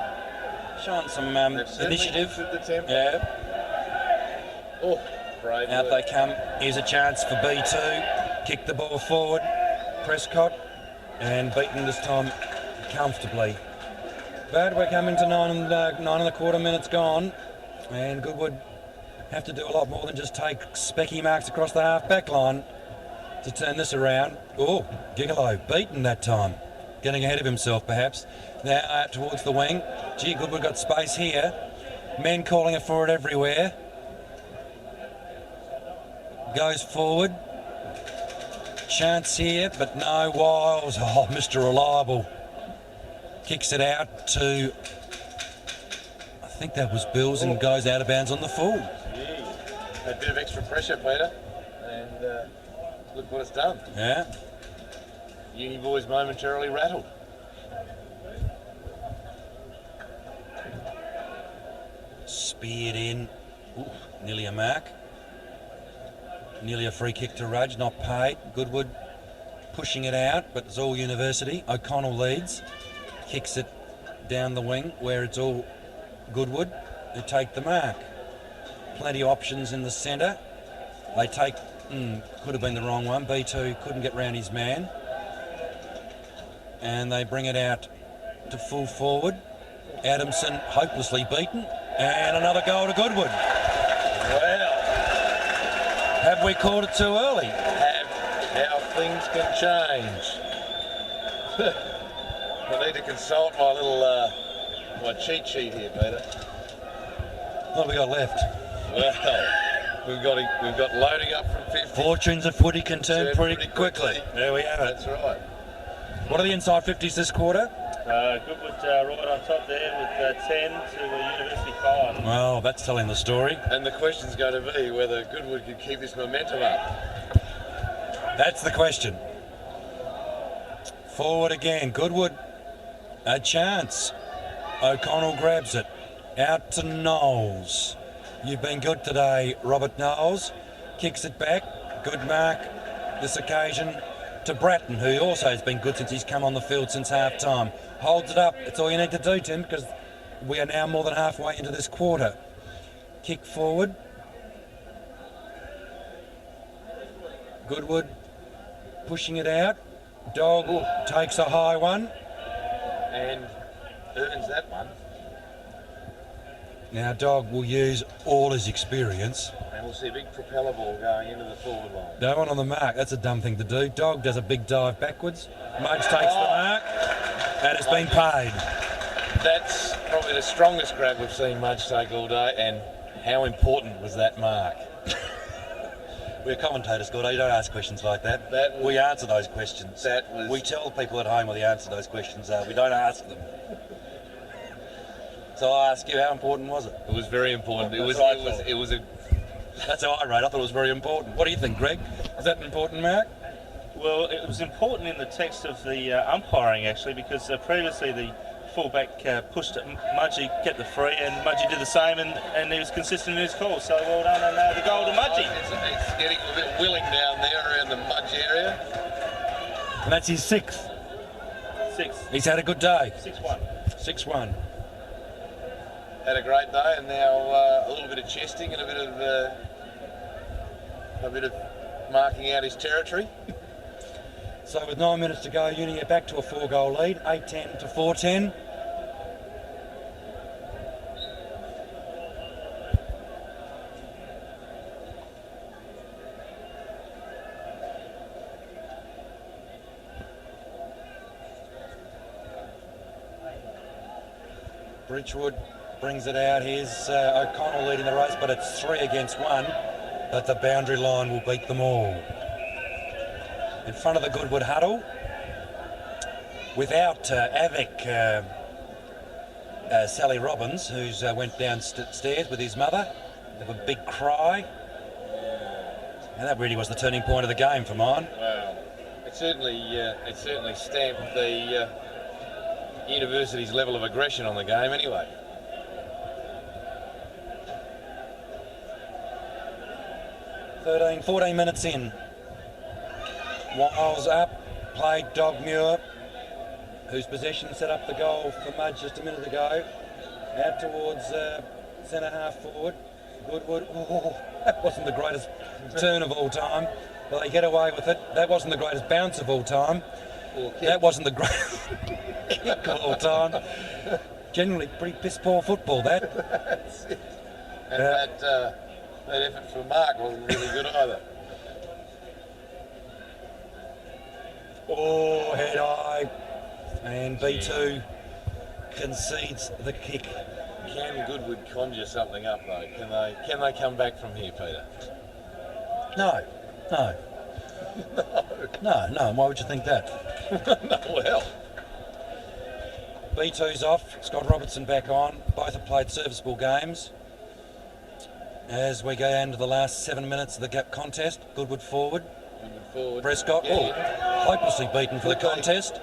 showing some initiative. Yeah. Oh, brave. Out they come. Here's a chance for B2. Kick the ball forward. Prescott, and beaten this time comfortably. But we're coming to 9 1/4 minutes gone, and Goodwood have to do a lot more than just take specky marks across the half-back line. to turn this around. Oh, Gigolo beaten that time. Getting ahead of himself, perhaps. Now out towards the wing. Gee, Goodwood got space here. Men calling it for it everywhere. Goes forward. Chance here, but no. Wiles. Oh, Mr. Reliable. Kicks it out to, I think that was Bills, and goes out of bounds on the full. A bit of extra pressure, Peter, and look what it's done. Yeah. Uni boys momentarily rattled. Speared in. Ooh, nearly a mark. Nearly a free kick to Rudge, not paid. Goodwood pushing it out, but it's all University. O'Connell leads. Kicks it down the wing where it's all Goodwood who take the mark. Plenty of options in the centre. They take, could have been the wrong one. B2 couldn't get round his man. And they bring it out to full forward. Adamson hopelessly beaten. And another goal to Goodwood. Well, Have we called it too early? how things can change. I need to consult my little my cheat sheet here, Peter. What have we got left? Well, we've got loading up from 50. Fortunes of footy can turn pretty quickly. There we have it. That's right. What are the inside 50s this quarter? Goodwood right on top there with 10 to University 5. Well, that's telling the story. And the question's going to be whether Goodwood can keep this momentum up. That's the question. Forward again. Goodwood, a chance. O'Connell grabs it. Out to Knowles. You've been good today, Robert Knowles. Kicks it back. Good mark this occasion to Bratton, who also has been good since he's come on the field since half-time. Holds it up. That's all you need to do, Tim, because we are now more than halfway into this quarter. Kick forward. Goodwood pushing it out. Dog takes a high one. And earns that one. Now Dog will use all his experience. And we'll see a big propeller ball going into the forward line. No one on the mark. That's a dumb thing to do. Dog does a big dive backwards. Mudge takes the mark. And it's been paid. That's probably the strongest grab we've seen Mudge take all day. And how important was that mark? We're commentators, Gordo. You don't ask questions like that. We answer those questions. We tell people at home what the answer to those questions are. We don't ask them. So I ask you, how important was it? It was very important. It was a. That's how I rate. I thought it was very important. What do you think, Greg? Is that an important mark? Well, it was important in the text of the umpiring, actually, because previously the fullback pushed it, Mudgee get the free, and Mudgee did the same, and he was consistent in his call. So well done, and the goal to Mudgee. It's getting a bit willing down there around the Mudge area. And that's his sixth. He's had a good day. 6-1. 6-1. Had a great day, and now a little bit of chesting and a bit of marking out his territory. So with 9 minutes to go, Uni are back to a 4-goal lead, 8-10 to 4-10. Bridgewood brings it out. Here's O'Connell leading the race, but it's 3 against 1. But the boundary line will beat them all. In front of the Goodwood huddle, without Avic, Sally Robbins, who's went downstairs with his mother. They have a big cry. And that really was the turning point of the game for mine. Wow. It certainly stamped the University's level of aggression on the game anyway. – 14 minutes in. Wiles up, played Dogmuir, whose possession set up the goal for Mudge just a minute ago. Out towards centre half forward. Goodwood, that wasn't the greatest turn of all time. Well, they get away with it. That wasn't the greatest bounce of all time. That wasn't the greatest kick of all time. Generally pretty piss poor football, that. That's it. And that effort from Mark wasn't really good either. Oh, head high. And B2 concedes the kick. Can Goodwood conjure something up though? Can they come back from here, Peter? No. No. Why would you think that? No, well. B2's off. Scott Robertson back on. Both have played serviceable games. As we go into the last 7 minutes of the gap contest, Goodwood forward. Prescott, hopelessly beaten for the contest.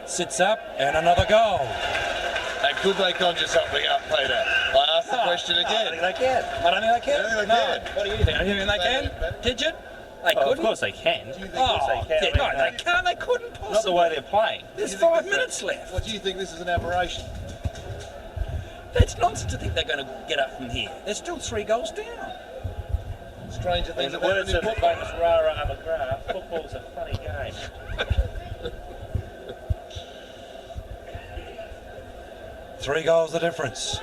Sits up and another goal. And could they conjure something up, Peter? I asked the question again. I don't think they can. I don't think they can. I don't think they can. What do you think? Do you think they can? Did you? They couldn't. Of course they can. Do you think Of course they can. No, they can't. They couldn't possibly. Not the way they're playing. There's 5 minutes left. What do you think? This is an aberration? That's nonsense to think they're going to get up from here. They're still 3 goals down. Stranger In things the have happened words in of football. famous Rara McGrath, football's a funny game. 3 goals the difference.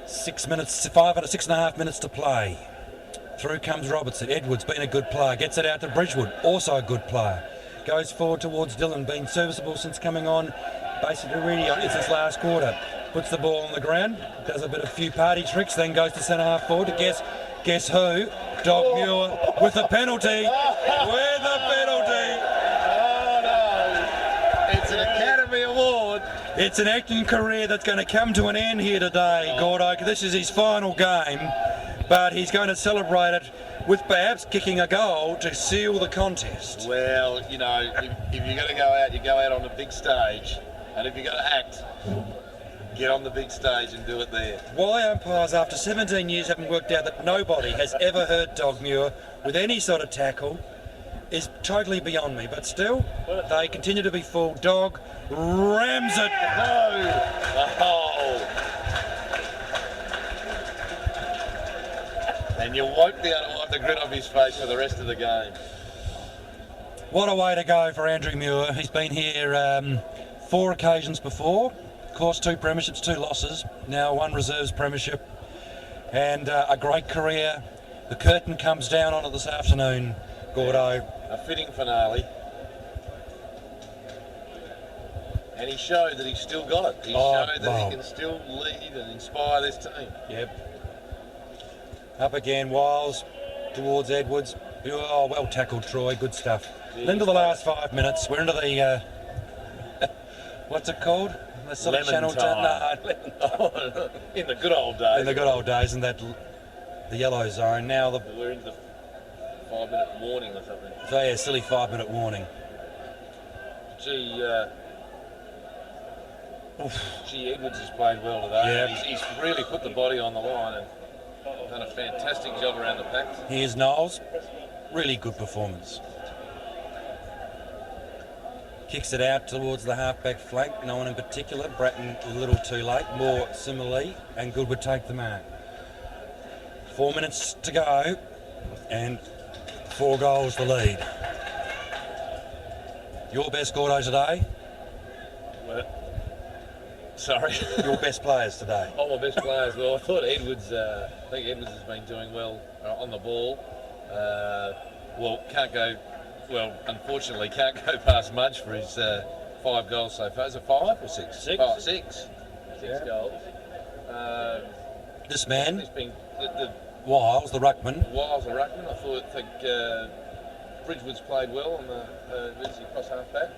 6 minutes, 6.5 minutes to play. Through comes Robertson. Edwards, been a good player, gets it out to Bridgewood, also a good player. Goes forward towards Dillon, been serviceable since coming on, basically really on since last quarter. Puts the ball on the ground, does a bit of few party tricks, then goes to centre half forward to guess who? Dog Muir with a penalty. With a penalty. Oh no! It's an Academy Award. It's an acting career that's going to come to an end here today, Gordo. This is his final game, but he's going to celebrate it with perhaps kicking a goal to seal the contest. Well, you know, if you're going to go out, you go out on the big stage, and if you're going to act, get on the big stage and do it there. Why umpires, after 17 years, haven't worked out that nobody has ever hurt Dogmuir with any sort of tackle is totally beyond me. But still, they continue to be full. Dog rams it. No! Oh! And you won't be able to wipe the grin off his face for the rest of the game. What a way to go for Andrew Muir. He's been here 4 occasions before. Of course, 2 premierships, 2 losses. Now 1 reserves premiership. And a great career. The curtain comes down on it this afternoon, Gordo. A fitting finale. And he showed that he's still got it. He showed that he can still lead and inspire this team. Yep. Up again, Wiles towards Edwards. Oh, well tackled, Troy. Good stuff. Into the last 5 minutes. We're into the what's it called? The Silly Channel. Oh, in the good old days. In the good old days, and that the yellow zone. Now we're into the 5-minute warning or something. So yeah, silly 5-minute warning. Gee, Edwards has played well today. Yeah. He's really put the body on the line and done a fantastic job around the pack. Here's Knowles. Really good performance. Kicks it out towards the half-back flank. No one in particular. Bratton a little too late. More similarly, and Good would take the mark. 4 minutes to go, and 4 goals the lead. Your best Gordo today? Sorry? Your best players today? Oh, my best players. Well, I thought Edwards, I think Edwards has been doing well on the ball. Unfortunately, can't go past Mudge for his 5 goals so far. Is it 5 or 6? 6. Oh, 6. 6 goals. This man, It's been Wiles, the ruckman. Wiles the ruckman. I think Bridgewood's played well on the cross half back.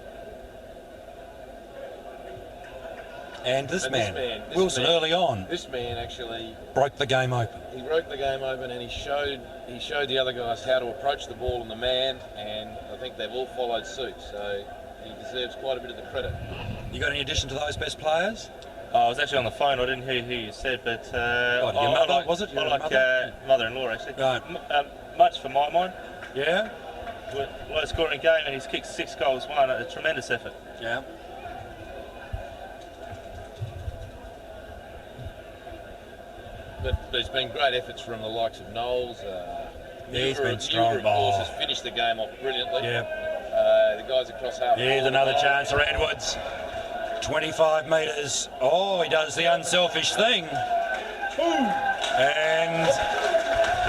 And this man, Wilson, early on, This man actually broke the game open. he broke the game open and he showed the other guys how to approach the ball and the man, and I think they've all followed suit. So he deserves quite a bit of the credit. You got any addition to those best players? I was actually on the phone. I didn't hear who you said, but your mother, was it? Your I like mother? mother-in-law actually. Right. Much for my mind. Yeah? Low scoring game, and he's kicked 6 goals, 1. A tremendous effort. Yeah. But there's been great efforts from the likes of Knowles. He's been strong. Of course, has finished the game off brilliantly. Yeah. The guys across half. Here's another chance for Edwards. 25 metres. Oh, he does the unselfish thing. And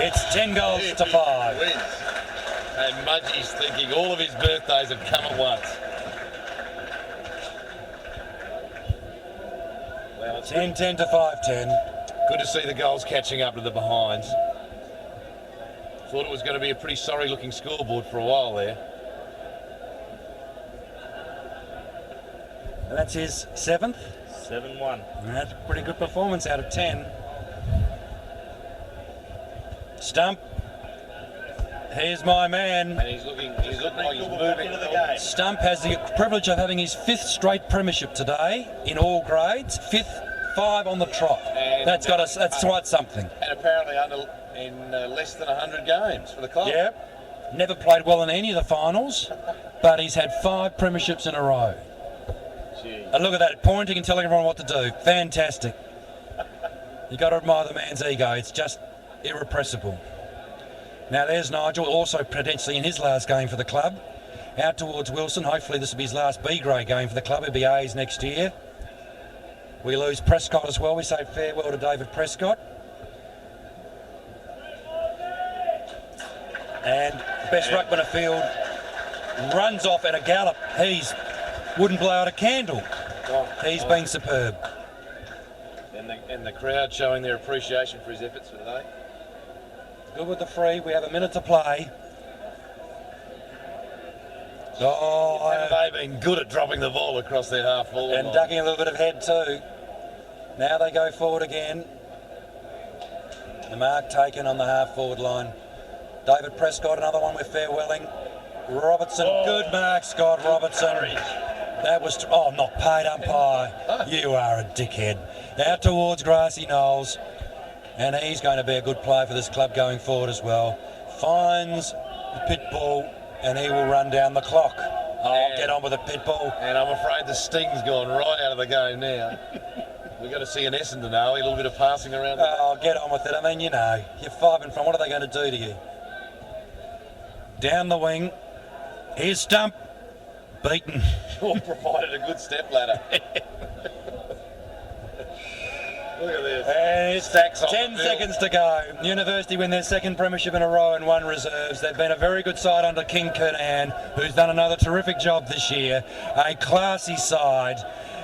it's 10 goals to 5. Wins. And Mudgie's thinking all of his birthdays have come at once. Well, it's 10-10 to 5-10. good to see the goals catching up to the behinds. Thought it was going to be a pretty sorry looking scoreboard for a while there. And that's his 7th. 7-1. And that's a pretty good performance out of 10. Stump. Here's my man. And he's looking like he's moving into the game. Stump has the privilege of having his 5th straight premiership today in all grades. 5th, 5 on the trot. And that's quite something. And apparently in less than 100 games for the club. Yep. Never played well in any of the finals, but he's had 5 premierships in a row. Gee. And look at that, pointing and telling everyone what to do. Fantastic. You got to admire the man's ego. It's just irrepressible. Now there's Nigel, also potentially in his last game for the club. Out towards Wilson. Hopefully this will be his last B-grade game for the club. He'll be A's next year. We lose Prescott as well. We say farewell to David Prescott. And best ruckman of field runs off at a gallop. He's wouldn't blow out a candle. He's been superb. And the crowd showing their appreciation for his efforts for today. Good with the free. We have a minute to play. Oh, And they've been good at dropping the ball across their half forward and line. ducking a little bit of head too. Now they go forward again. The mark taken on the half forward line. David Prescott, another one with farewelling. Robertson, good mark, Scott Robertson. That was, not paid umpire. You are a dickhead. Out towards grassy knolls. And he's going to be a good player for this club going forward as well. Finds the pit bull and he will run down the clock. Get on with the pit bull. And I'm afraid the sting's gone right out of the game now. We've got to see an Essendon, a little bit of passing around. Get on with it. I mean, you're 5 in front. What are they going to do to you? Down the wing. Here's Stump. Beaten. Provided a good step ladder. Look at this. And it's Stacks off 10 the field. seconds to go. University win their 2nd premiership in a row and 1 reserves. They've been a very good side under King Kernahan, who's done another terrific job this year. A classy side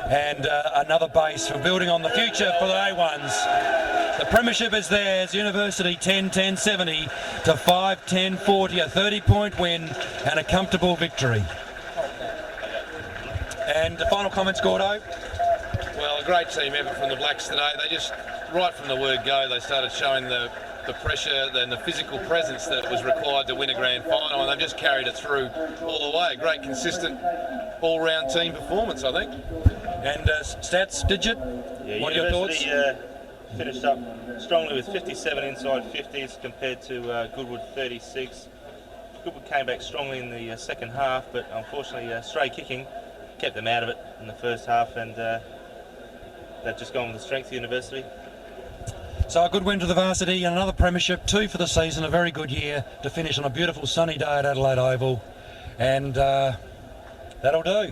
and another base for building on the future for the A1s. The premiership is theirs. University 10-10-70 to 5-10-40. A 30-point win and a comfortable victory. And the final comments, Gordo? Well, a great team effort from the Blacks today. They just, right from the word go, they started showing the pressure and the physical presence that was required to win a grand final, and they've just carried it through all the way. Great, consistent, all-round team performance, I think. And stats, Digit? Yeah, What are your thoughts? University finished up strongly with 57 inside 50s compared to Goodwood 36. Goodwood came back strongly in the second half, but unfortunately stray kicking kept them out of it in the first half, and they've just gone with the strength of University. So a good win to the varsity and another premiership, 2 for the season, a very good year to finish on a beautiful sunny day at Adelaide Oval. And that'll do.